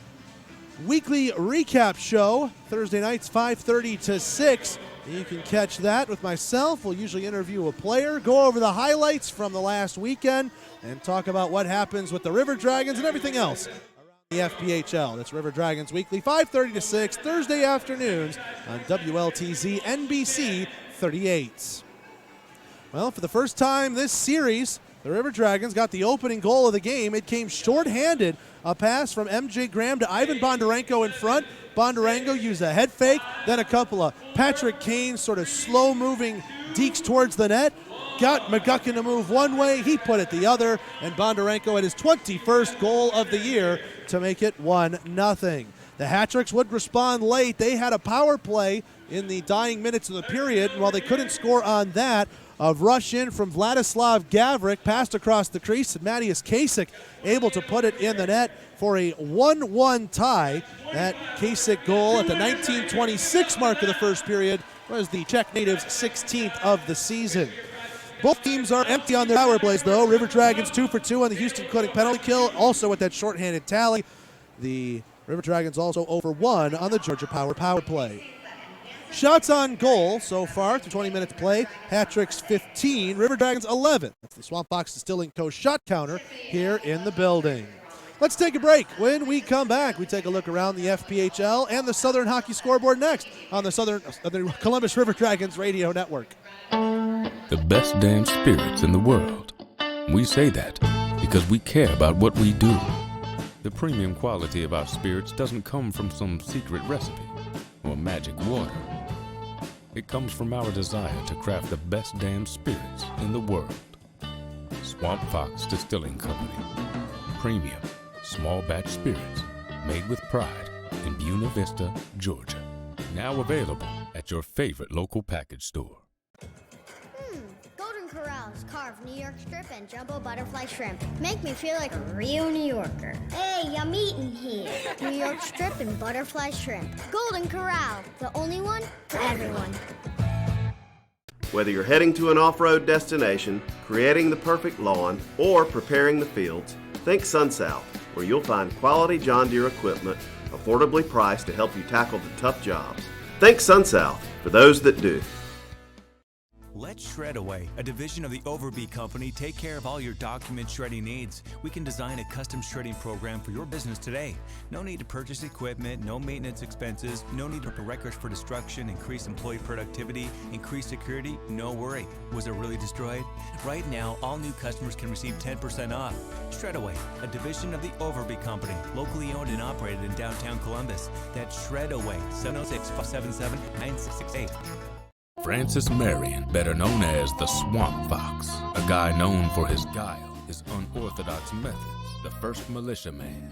weekly recap show, Thursday nights 5:30 to 6. You can catch that with myself. We'll usually interview a player, go over the highlights from the last weekend, and talk about what happens with the River Dragons and everything else around the FPHL. That's River Dragons Weekly, 5:30 to 6, Thursday afternoons on WLTZ NBC 38. Well, for the first time this series, the River Dragons got the opening goal of the game. It came shorthanded. A pass from MJ Graham to Ivan Bondarenko in front. Bondarenko used a head fake, then a couple of Patrick Kane sort of slow-moving dekes towards the net. Got McGuckin to move one way, he put it the other, and Bondarenko had his 21st goal of the year to make it 1-0. The Hat-Tricks would respond late. They had a power play in the dying minutes of the period, and while they couldn't score on that, a rush in from Vladislav Gavrik, passed across the crease, and Matthias Kasich able to put it in the net for a 1-1 tie. That Kasich goal at the 19:26 mark of the first period was the Czech native's 16th of the season. Both teams are empty on their power plays, though. River Dragons 2 for 2 on the Houston Clinic penalty kill, also with that shorthanded tally. The River Dragons also 0 for 1 on the Georgia power play. Shots on goal so far through 20 minutes play. Hat-tricks 15, River Dragons 11. That's the Swamp Fox Distilling Co. shot counter here in the building. Let's take a break. When we come back, we take a look around the FPHL and the Southern Hockey Scoreboard next on the Columbus River Dragons Radio Network. The best damn spirits in the world. We say that because we care about what we do. The premium quality of our spirits doesn't come from some secret recipe or magic water. It comes from our desire to craft the best damn spirits in the world. Swamp Fox Distilling Company. Premium, small batch spirits made with pride in Buena Vista, Georgia. Now available at your favorite local package store. Golden Corral's carved New York strip and jumbo butterfly shrimp make me feel like a real New Yorker. Hey, I'm eating here. New York strip and butterfly shrimp. Golden Corral, the only one for everyone. Whether you're heading to an off-road destination, creating the perfect lawn, or preparing the fields, think SunSouth, where you'll find quality John Deere equipment, affordably priced to help you tackle the tough jobs. Think SunSouth, for those that do. Let Shredaway, a division of the Overbee Company, take care of all your document shredding needs. We can design a custom shredding program for your business today. No need to purchase equipment, no maintenance expenses, no need to prepare records for destruction, increase employee productivity, increase security, no worry. Was it really destroyed? Right now, all new customers can receive 10% off. Shredaway, a division of the Overbee Company, locally owned and operated in downtown Columbus. That's Shredaway, 706-577-9668. Francis Marion, better known as the Swamp Fox, a guy known for his guile, his unorthodox methods, the first militiaman.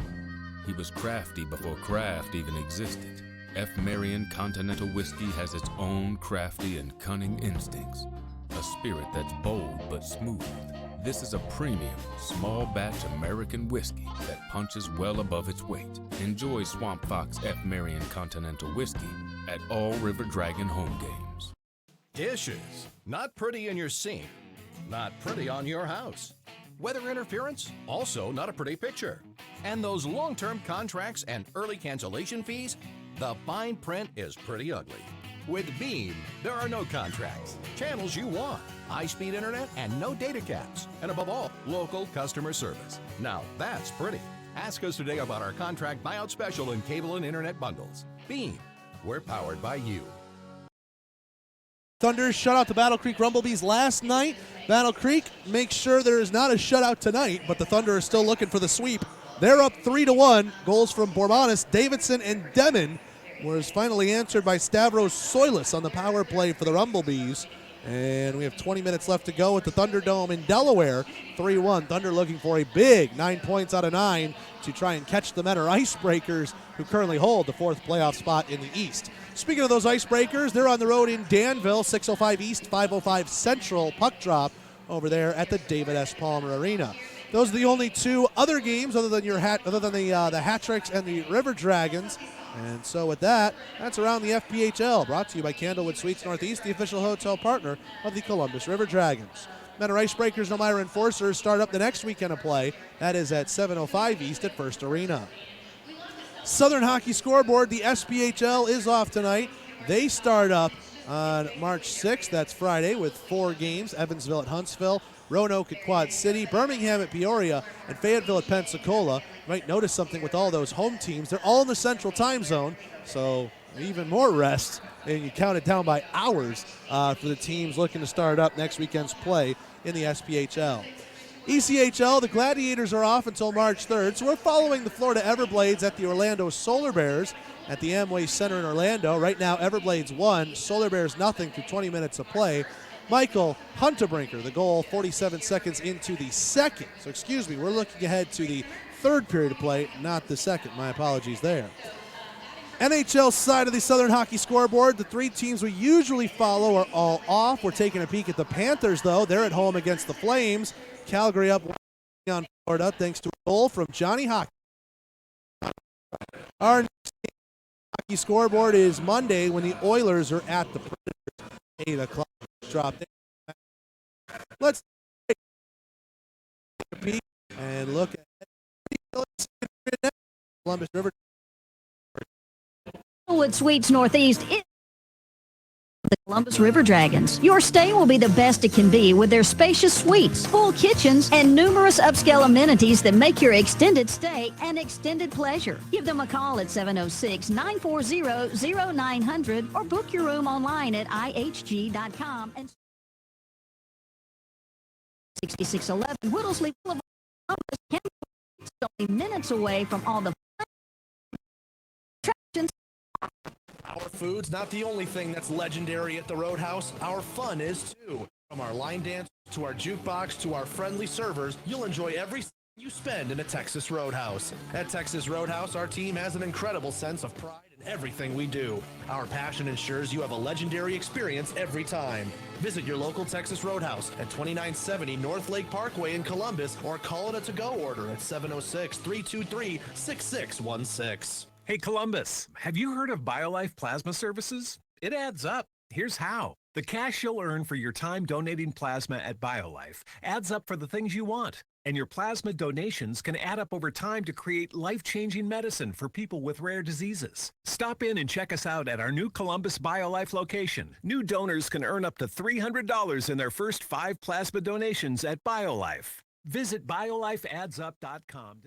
He was crafty before craft even existed. F. Marion Continental Whiskey has its own crafty and cunning instincts, a spirit that's bold but smooth. This is a premium, small batch American whiskey that punches well above its weight. Enjoy Swamp Fox F. Marion Continental Whiskey at all River Dragon home games. Dishes. Not pretty in your sink. Not pretty on your house. Weather interference? Also not a pretty picture. And those long-term contracts and early cancellation fees? The fine print is pretty ugly. With Beam, there are no contracts, channels you want, high-speed internet, and no data caps. And above all, local customer service. Now that's pretty. Ask us today about our contract buyout special in cable and internet bundles. Beam. We're powered by you. Thunder shut out the Battle Creek Rumblebees last night. Battle Creek makes sure there is not a shutout tonight, but the Thunder are still looking for the sweep. They're up 3-1. Goals from Bormanis, Davidson, and Demon was finally answered by Stavros Soilis on the power play for the Rumblebees. And we have 20 minutes left to go at the Thunderdome in Delaware. 3-1. Thunder looking for a big 9 points out of 9 to try and catch the Menor Icebreakers, who currently hold the 4th playoff spot in the East. Speaking of those Icebreakers, they're on the road in Danville, 605 East, 505 Central, puck drop over there at the David S. Palmer Arena. Those are the only two other games other than the Hat-Tricks and the River Dragons. And so with that, that's around the FPHL, brought to you by Candlewood Suites Northeast, the official hotel partner of the Columbus River Dragons. Menor Icebreakers, Elmira Enforcers start up the next weekend of play. That is at 705 East at First Arena. Southern Hockey Scoreboard, the SPHL is off tonight. They start up on March 6th, that's Friday, with 4 games. Evansville at Huntsville, Roanoke at Quad City, Birmingham at Peoria, and Fayetteville at Pensacola. You might notice something with all those home teams. They're all in the Central Time Zone, so even more rest, and you count it down by hours for the teams looking to start up next weekend's play in the SPHL. ECHL, the Gladiators are off until March 3rd, so we're following the Florida Everblades at the Orlando Solar Bears at the Amway Center in Orlando. Right now, Everblades 1, Solar Bears nothing through 20 minutes of play. Michael Hunterbrinker, the goal 47 seconds into the second. So excuse me, we're looking ahead to the third period of play, not the second. My apologies there. NHL side of the Southern Hockey Scoreboard, the 3 teams we usually follow are all off. We're taking a peek at the Panthers, though. They're at home against the Flames. Calgary up on Florida thanks to a goal from Johnny Hockey. Our hockey scoreboard is Monday when the Oilers are at the Predators. 8 o'clock drop. Let's take a peek and look at Columbus River. Wood Suites Northeast is the Columbus River Dragons. Your stay will be the best it can be with their spacious suites, full kitchens, and numerous upscale amenities that make your extended stay an extended pleasure. Give them a call at 706-940-0900 or book your room online at ihg.com and 6611 Whittlesey Boulevard. It's only minutes away from all the attractions. Our food's not the only thing that's legendary at the Roadhouse. Our fun is too. From our line dance to our jukebox to our friendly servers, you'll enjoy every cent you spend in a Texas Roadhouse. At Texas Roadhouse, our team has an incredible sense of pride in everything we do. Our passion ensures you have a legendary experience every time. Visit your local Texas Roadhouse at 2970 North Lake Parkway in Columbus or call it a to-go order at 706-323-6616. Hey Columbus, have you heard of BioLife Plasma Services? It adds up. Here's how. The cash you'll earn for your time donating plasma at BioLife adds up for the things you want. And your plasma donations can add up over time to create life-changing medicine for people with rare diseases. Stop in and check us out at our new Columbus BioLife location. New donors can earn up to $300 in their first 5 plasma donations at BioLife. Visit biolifeaddsup.com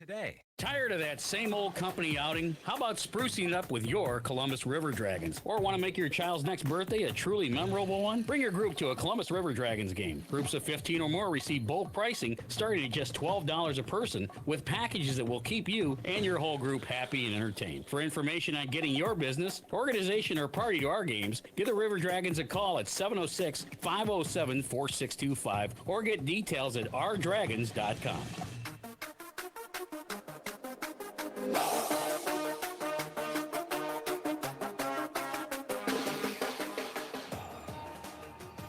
today. Tired of that same old company outing? How about sprucing it up with your Columbus River Dragons? Or want to make your child's next birthday a truly memorable one? Bring your group to a Columbus River Dragons game. Groups of 15 or more receive bulk pricing starting at just $12 a person with packages that will keep you and your whole group happy and entertained. For information on getting your business, organization, or party to our games, give the River Dragons a call at 706-507-4625 or get details at ourdragons.com.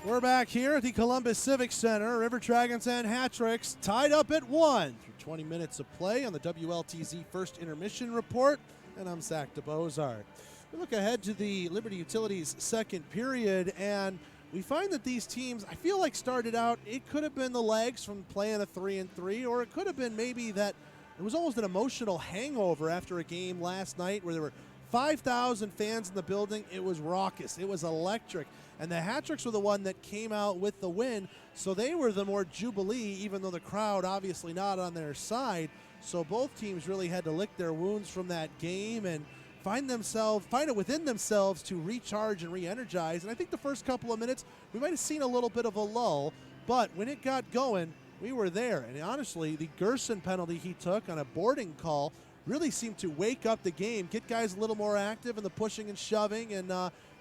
We're back here at the Columbus Civic Center. River Dragons and Hat-Tricks tied up at 1 through 20 minutes of play on the WLTZ First Intermission Report. And I'm Zach DeBozart. We look ahead to the Liberty Utilities second period, and we find that these teams, I feel like, started out, it could have been the legs from playing a 3-3, or it could have been maybe that it was almost an emotional hangover after a game last night where there were 5,000 fans in the building. It was raucous. It was electric. And the Hat-Tricks were the one that came out with the win, so they were the more jubilee, even though the crowd obviously not on their side. So both teams really had to lick their wounds from that game and find it within themselves to recharge and re-energize. And I think the first couple of minutes, we might have seen a little bit of a lull, but when it got going, we were there. And honestly, the Gerson penalty he took on a boarding call really seemed to wake up the game, get guys a little more active in the pushing and shoving, and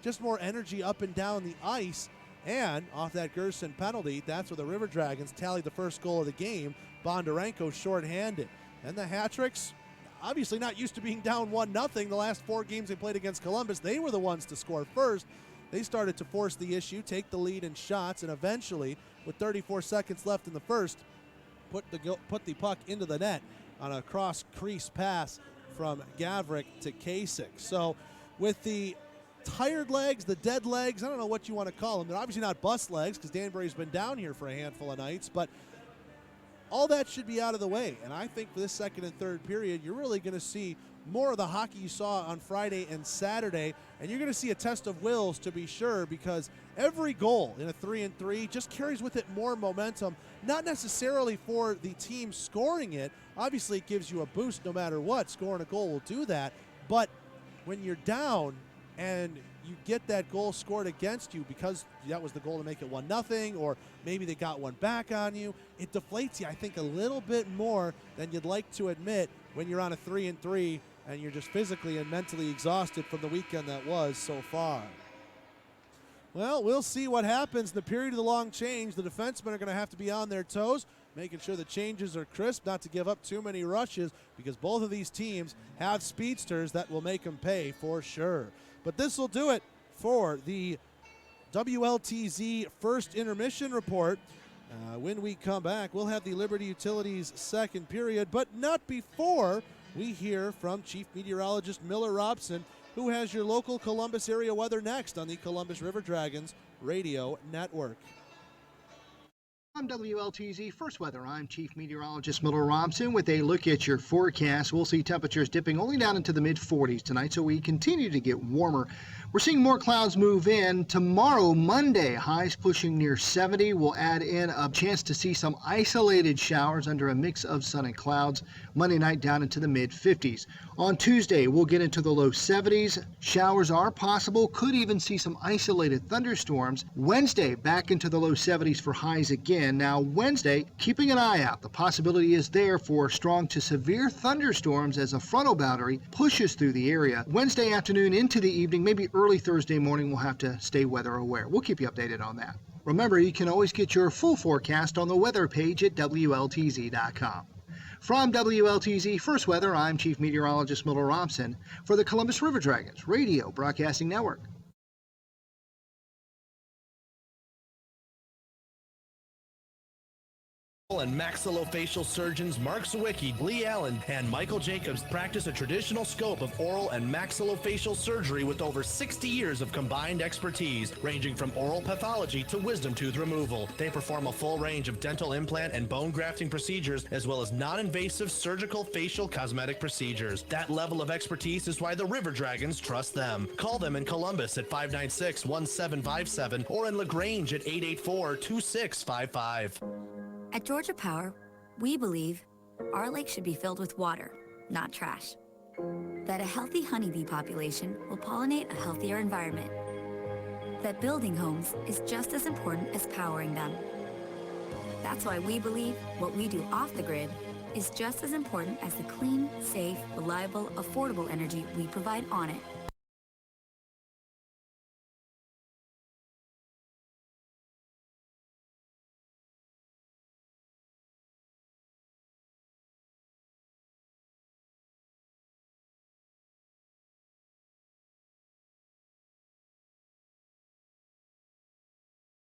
just more energy up and down the ice. And off that Gerson penalty, that's where the River Dragons tallied the first goal of the game. Bondarenko shorthanded. And the Hat-Tricks, obviously not used to being down 1-0 the last 4 games they played against Columbus. They were the ones to score first. They started to force the issue, take the lead in shots, and eventually, with 34 seconds left in the first, put the puck into the net on a cross-crease pass from Gavrik to Kasich. So with the tired legs, the dead legs, I don't know what you want to call them. They're obviously not bus legs because Danbury's been down here for a handful of nights, but all that should be out of the way. And I think for this second and third period, you're really going to see more of the hockey you saw on Friday and Saturday, and you're going to see a test of wills to be sure, because every goal in a 3-3 just carries with it more momentum, not necessarily for the team scoring it. Obviously, it gives you a boost no matter what. Scoring a goal will do that, but when you're down and you get that goal scored against you because that was the goal to make it 1-0, or maybe they got one back on you, it deflates you, I think, a little bit more than you'd like to admit when you're on a 3-3 and you're just physically and mentally exhausted from the weekend that was so far. Well, we'll see what happens in the period of the long change. The defensemen are going to have to be on their toes, making sure the changes are crisp, not to give up too many rushes, because both of these teams have speedsters that will make them pay for sure. But this will do it for the WLTZ First Intermission Report. When we come back, we'll have the Liberty Utilities second period, but not before we hear from Chief Meteorologist Miller Robson, who has your local Columbus area weather next on the Columbus River Dragons Radio Network. From WLTZ First Weather, I'm Chief Meteorologist Miller Robson with a look at your forecast. We'll see temperatures dipping only down into the mid-40s tonight, so we continue to get warmer. We're seeing more clouds move in. Tomorrow, Monday, highs pushing near 70. We'll add in a chance to see some isolated showers under a mix of sun and clouds. Monday night down into the mid-50s. On Tuesday, we'll get into the low 70s. Showers are possible. Could even see some isolated thunderstorms. Wednesday, back into the low 70s for highs again. Now, Wednesday, keeping an eye out. The possibility is there for strong to severe thunderstorms as a frontal boundary pushes through the area. Wednesday afternoon into the evening, maybe early Thursday morning, we'll have to stay weather aware. We'll keep you updated on that. Remember, you can always get your full forecast on the weather page at WLTZ.com. From WLTZ First Weather, I'm Chief Meteorologist Miller Robson for the Columbus River Dragons Radio Broadcasting Network. And maxillofacial surgeons Mark Sawicki, Lee Allen, and Michael Jacobs practice a traditional scope of oral and maxillofacial surgery with over 60 years of combined expertise, ranging from oral pathology to wisdom tooth removal. They perform a full range of dental implant and bone grafting procedures, as well as non-invasive surgical facial cosmetic procedures. That level of expertise is why the River Dragons trust them. Call them in Columbus at 596-1757 or in LaGrange at 884-2655. At Georgia Power, we believe our lake should be filled with water, not trash. That a healthy honeybee population will pollinate a healthier environment. That building homes is just as important as powering them. That's why we believe what we do off the grid is just as important as the clean, safe, reliable, affordable energy we provide on it.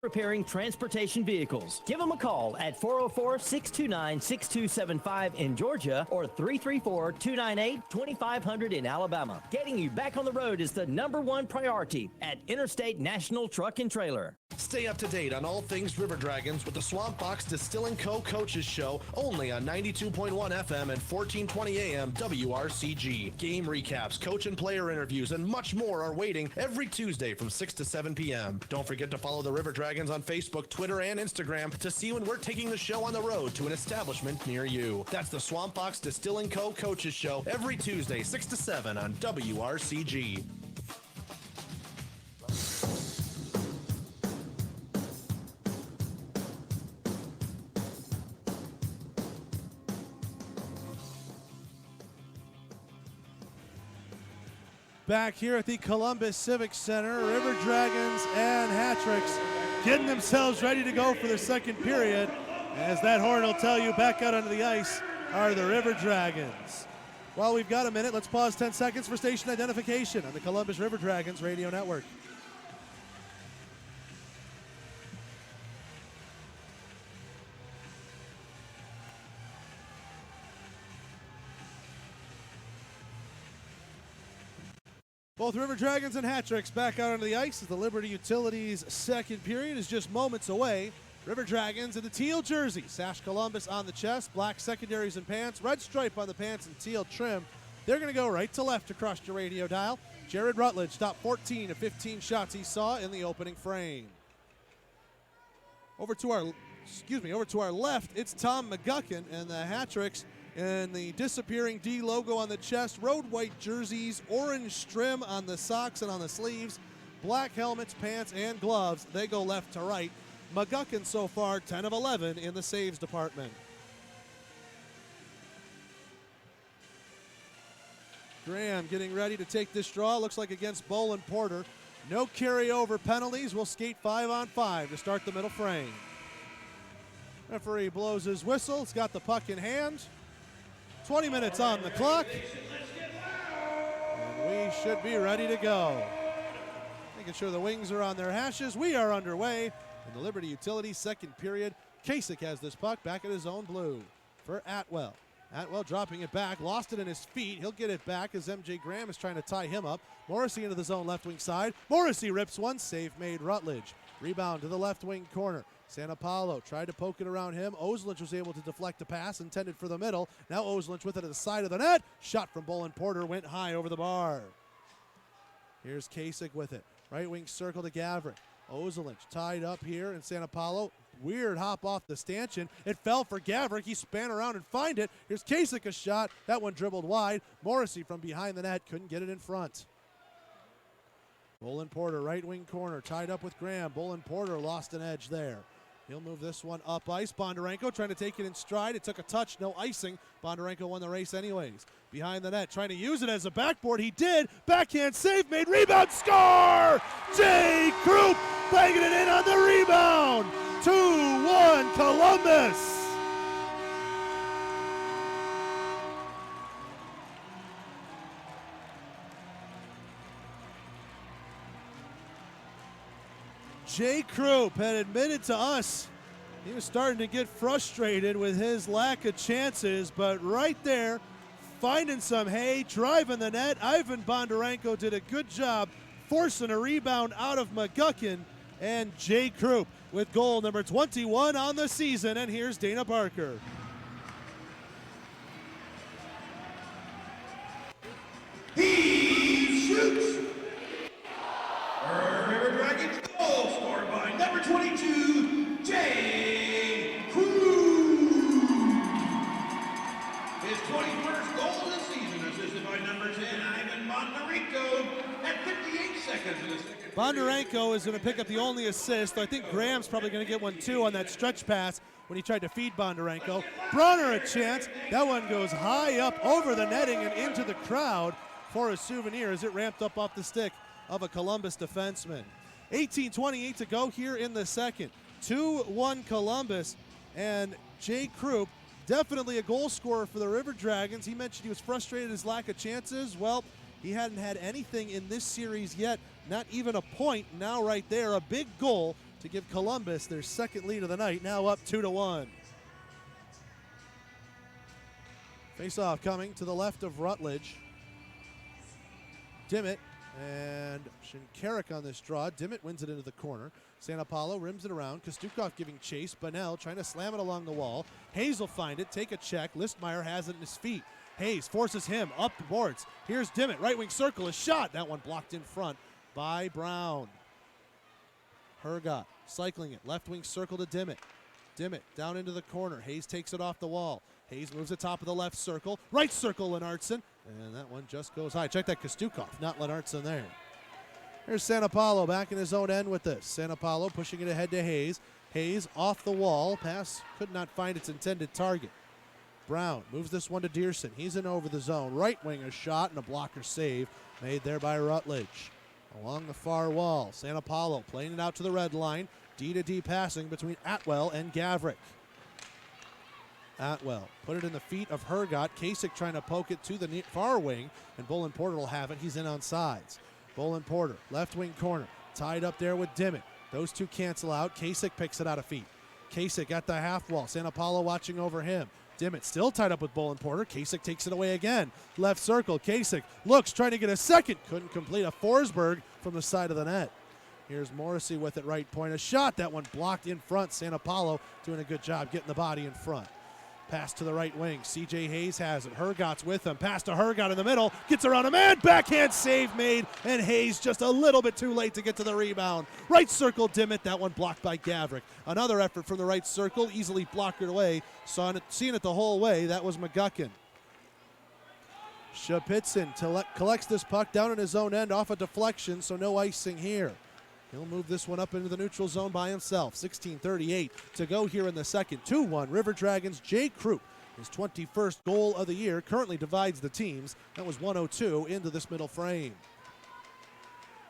Repairing transportation vehicles. Give them a call at 404-629-6275 in Georgia or 334-298-2500 in Alabama. Getting you back on the road is the #1 priority at Interstate National Truck and Trailer. Stay up to date on all things River Dragons with the Swamp Fox Distilling Co. Coaches Show, only on 92.1 FM and 1420 AM WRCG. Game recaps, coach and player interviews, and much more are waiting every Tuesday from 6 to 7 p.m. Don't forget to follow the River Dragons on Facebook, Twitter, and Instagram to see when we're taking the show on the road to an establishment near you. That's the Swamp Fox Distilling Co. Coaches Show every Tuesday, 6 to 7 on WRCG. Back here at the Columbus Civic Center, River Dragons and Hat-Tricks getting themselves ready to go for the second period. As that horn will tell you, back out onto the ice are the River Dragons. While we've got a minute, let's pause 10 seconds for station identification on the Columbus River Dragons Radio Network. Both River Dragons and Hat-Tricks back out onto the ice as the Liberty Utilities second period is just moments away. River Dragons in the teal jersey, sash Columbus on the chest, black secondaries and pants, red stripe on the pants and teal trim. They're going to go right to left across your radio dial. Jared Rutledge topped 14 of 15 shots he saw in the opening frame. Over to our left, it's Tom McGuckin and the Hat-Tricks in the disappearing D logo on the chest, road white jerseys, orange trim on the socks and on the sleeves, black helmets, pants, and gloves. They go left to right. McGuckin so far 10 of 11 in the saves department. Graham getting ready to take this draw. Looks like against Bolin Porter. No carryover penalties. We'll skate 5-on-5 to start the middle frame. Referee blows his whistle. It's got the puck in hand. 20 minutes on the clock. And we should be ready to go. Making sure the Wings are on their hashes. We are underway in the Liberty Utilities second period. Kasich has this puck back at his own blue for Atwell. Atwell dropping it back, lost it in his feet. He'll get it back as MJ Graham is trying to tie him up. Morrissey into the zone left wing side. Morrissey rips one, save made Rutledge. Rebound to the left wing corner. Santa Paulo tried to poke it around him. Ozelich was able to deflect a pass intended for the middle. Now Ozelich with it at the side of the net. Shot from Bolin Porter went high over the bar. Here's Kasich with it. Right wing circle to Gavrik. Ozelich tied up here in Santa Paulo. Weird hop off the stanchion. It fell for Gavrik. He span around and find it. Here's Kasich, a shot. That one dribbled wide. Morrissey from behind the net couldn't get it in front. Bolin Porter, right wing corner, tied up with Graham. Bolin Porter lost an edge there. He'll move this one up ice. Bondarenko trying to take it in stride. It took a touch, no icing. Bondarenko won the race anyways. Behind the net, trying to use it as a backboard. He did. Backhand save made. Rebound, score! Jay Krupp banging it in on the rebound. 2-1 Columbus. Jay Krupp had admitted to us he was starting to get frustrated with his lack of chances, but right there, finding some hay, driving the net. Ivan Bondarenko did a good job forcing a rebound out of McGuckin, and Jay Krupp with goal number 21 on the season. And here's Dana Parker. He shoots. River Dragons goal scored by number 22, Jay Krupp. His 21st goal of the season, assisted by number 10, Ivan Bondarenko, at 58 seconds in the second. Bondarenko is going to pick up the only assist. I think Graham's probably going to get one too on that stretch pass when he tried to feed Bondarenko. Bronner a chance. That one goes high up over the netting and into the crowd for a souvenir as it ramped up off the stick of a Columbus defenseman. 18:28 to go here in the second. 2-1 Columbus, and Jay Krupp, definitely a goal scorer for the River Dragons. He mentioned he was frustrated at his lack of chances. Well, he hadn't had anything in this series yet, not even a point. Now right there, a big goal to give Columbus their second lead of the night, now up 2-1. Face-off coming to the left of Rutledge. Dimmitt and Shinkarik on this draw. Dimmitt wins it into the corner. Santa Paulo rims it around. Kostukov giving chase. Bunnell trying to slam it along the wall. Hayes will find it, take a check. Listmeyer has it in his feet. Hayes forces him up the boards. Here's Dimmitt, right wing circle, a shot. That one blocked in front by Brown. Hergott cycling it, left wing circle to Dimmitt. Dimmitt down into the corner. Hayes takes it off the wall. Hayes moves the top of the left circle. Right circle, Lennartson. And that one just goes high. Check that Kostukov, not Lennartson there. Here's Santa Paulo back in his own end with this. Santa Paulo pushing it ahead to Hayes. Hayes off the wall. Pass could not find its intended target. Brown moves this one to Dearson. He's in over the zone. Right wing, a shot and a blocker save made there by Rutledge. Along the far wall, Santa Paulo playing it out to the red line. D-to-D passing between Atwell and Gavrik. Atwell put it in the feet of Hergott. Kasich trying to poke it to the far wing, and Bolin Porter will have it. He's in on sides. Bolin Porter, left wing corner, tied up there with Dimmitt. Those two cancel out. Kasich picks it out of feet. Kasich at the half wall. Santa Paulo watching over him. Dimmitt still tied up with Bolin Porter. Kasich takes it away again. Left circle. Kasich looks, trying to get a second. Couldn't complete. A Forsberg from the side of the net. Here's Morrissey with it right point. A shot. That one blocked in front. Santa Paulo doing a good job getting the body in front. Pass to the right wing. C.J. Hayes has it. Hergott's with him. Pass to Hergott in the middle. Gets around a man. Backhand save made. And Hayes just a little bit too late to get to the rebound. Right circle, Dimmitt. That one blocked by Gavrik. Another effort from the right circle. Easily blocked it away. Seeing it the whole way. That was McGuckin. Shapitzin collects this puck down in his own end off a deflection, so no icing here. He'll move this one up into the neutral zone by himself. 16:38 to go here in the second. 2-1 River Dragons. Jay Krupp, his 21st goal of the year, currently divides the teams. That was 102 into this middle frame.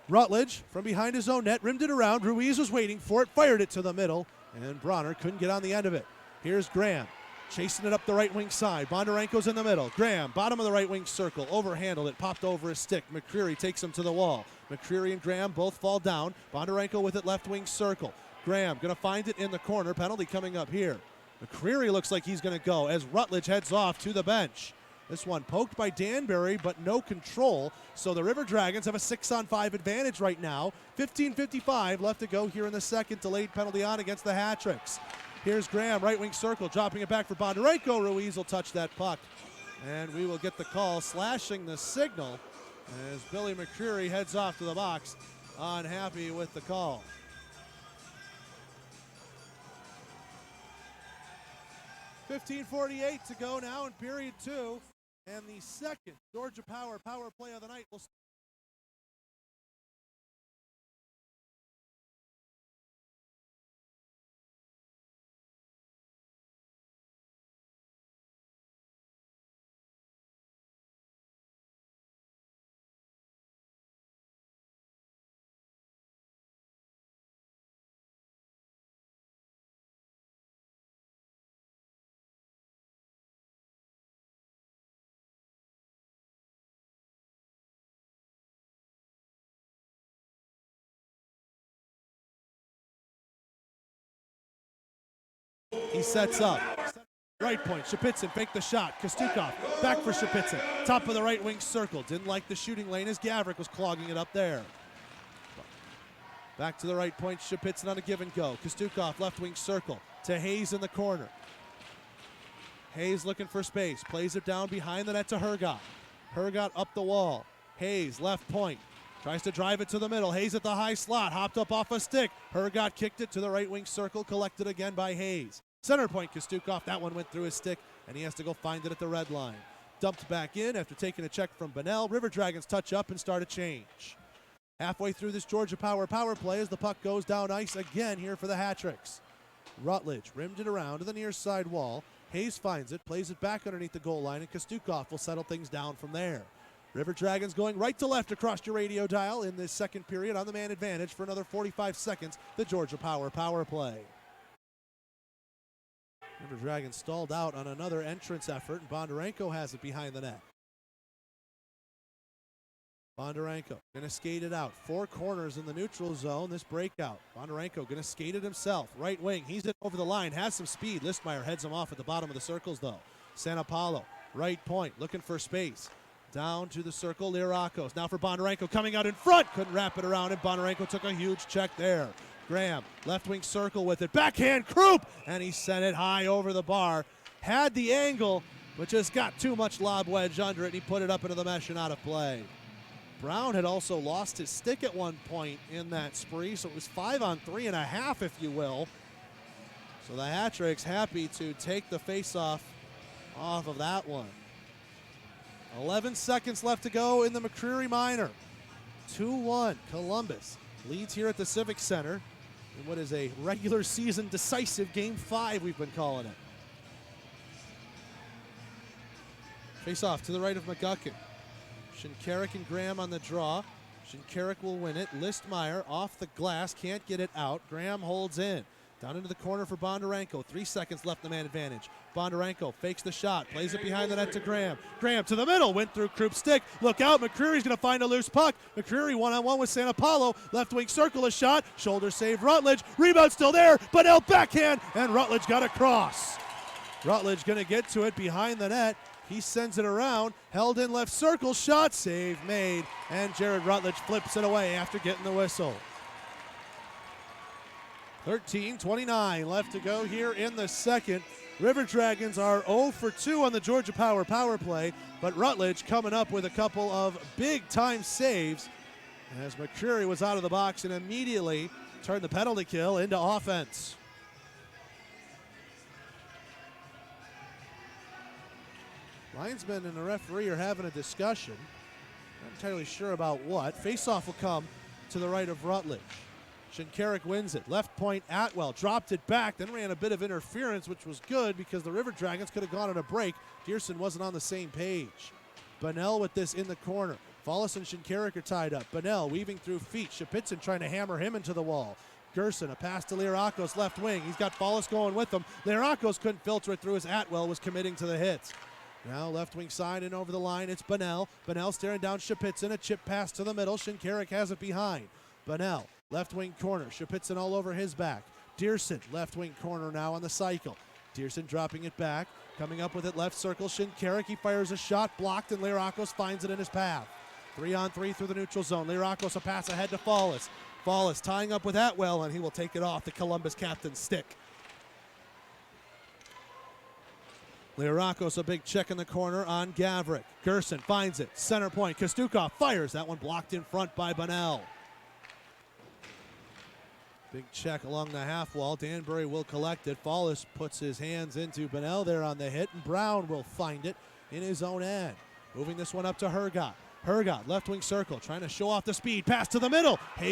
Rutledge from behind his own net, rimmed it around. Ruiz was waiting for it, fired it to the middle, and Bronner couldn't get on the end of it. Here's Graham. Chasing it up the right wing side. Bondarenko's in the middle. Graham, bottom of the right wing circle. Overhandled it, popped over his stick. McCreary takes him to the wall. McCreary and Graham both fall down. Bondarenko with it left wing circle. Graham gonna find it in the corner. Penalty coming up here. McCreary looks like he's gonna go as Rutledge heads off to the bench. This one poked by Danbury, but no control. So the River Dragons have a 6-on-5 advantage right now. 15:55 left to go here in the second. Delayed penalty on against the Hat-Tricks. Here's Graham, right wing circle, dropping it back for Bondarenko. Ruiz will touch that puck. And we will get the call, slashing the signal as Billy McCreary heads off to the box, unhappy with the call. .48 to go now in period 2. And the second Georgia Power play of the night will he sets up. Right point, Shapitzin fake the shot. Kostukov back for Shapitzin. Top of the right wing circle. Didn't like the shooting lane as Gavrik was clogging it up there. Back to the right point, Shapitzin on a give and go. Kostukov left wing circle to Hayes in the corner. Hayes looking for space. Plays it down behind the net to Hergott. Hergott up the wall. Hayes left point. Tries to drive it to the middle. Hayes at the high slot. Hopped up off a stick. Hergott kicked it to the right wing circle. Collected again by Hayes. Center point, Kostukov. That one went through his stick, and he has to go find it at the red line. Dumped back in after taking a check from Bunnell. River Dragons touch up and start a change. Halfway through this Georgia Power play as the puck goes down ice again here for the Hat-Tricks. Rutledge rimmed it around to the near side wall. Hayes finds it, plays it back underneath the goal line, and Kostukov will settle things down from there. River Dragons going right to left across your radio dial in this second period on the man advantage for another 45 seconds, the Georgia Power play. River Dragons stalled out on another entrance effort, and Bondarenko has it behind the net. Bondarenko going to skate it out. 4 corners in the neutral zone, this breakout. Bondarenko going to skate it himself. Right wing, he's in over the line, has some speed. Listmeyer heads him off at the bottom of the circles, though. San Paulo, right point, looking for space. Down to the circle, Lirakos. Now for Bondarenko, coming out in front. Couldn't wrap it around, and Bondarenko took a huge check there. Graham, left wing circle with it. Backhand, Krupp! And he sent it high over the bar. Had the angle, but just got too much lob wedge under it, and he put it up into the mesh and out of play. Brown had also lost his stick at one point in that spree, so it was 5-on-3.5, if you will. So the Hat-Tricks happy to take the face-off off of that one. 11 seconds left to go in the McCreary Minor. 2-1, Columbus leads here at the Civic Center in what is a regular season decisive Game 5, we've been calling it. Face-off to the right of McGuckin. Shinkarik and Graham on the draw. Shinkarik will win it. Listmeyer off the glass, can't get it out. Graham holds in. Down into the corner for Bondarenko. 3 seconds left in the man advantage. Bondarenko fakes the shot, plays it behind the net to Graham. Graham to the middle, went through Krupp's stick. Look out, McCreary's going to find a loose puck. McCreary one-on-one with San Paulo. Left wing circle a shot. Shoulder save Rutledge. Rebound still there. Bunnell backhand, and Rutledge got a cross. Rutledge going to get to it behind the net. He sends it around. Held in left circle. Shot save made, and Jared Rutledge flips it away after getting the whistle. 13:29 left to go here in the second. River Dragons are 0 for 2 on the Georgia Power play, but Rutledge coming up with a couple of big-time saves as McCreary was out of the box and immediately turned the penalty kill into offense. Linesman and the referee are having a discussion. Not entirely sure about what. Face-off will come to the right of Rutledge. Shinkarik wins it. Left point, Atwell dropped it back, then ran a bit of interference, which was good because the River Dragons could have gone on a break. Dearson wasn't on the same page. Bunnell with this in the corner. Follis and Shinkarik are tied up. Bunnell weaving through feet. Shapitzin trying to hammer him into the wall. Gerson, a pass to Lirakos, left wing. He's got Follis going with him. Lirakos couldn't filter it through as Atwell was committing to the hits. Now left wing side and over the line, it's Bunnell. Bunnell staring down Shapitzin, a chip pass to the middle. Shinkarik has it behind. Bunnell, left wing corner. Shapitzin all over his back. Dearson, left wing corner now on the cycle. Dearson dropping it back. Coming up with it, left circle, Shinkarik. He fires a shot, blocked, and Lirakos finds it in his path. 3-on-3 through the neutral zone. Lirakos a pass ahead to Fallis. Fallis tying up with Atwell, and he will take it off the Columbus captain's stick. Lirakos a big check in the corner on Gavrik. Gerson finds it, center point. Kostukov fires, that one blocked in front by Bunnell. Big check along the half wall. Danbury will collect it. Fallis puts his hands into Bunnell there on the hit, and Brown will find it in his own end. Moving this one up to Hergott. Hergott, left wing circle, trying to show off the speed. Pass to the middle.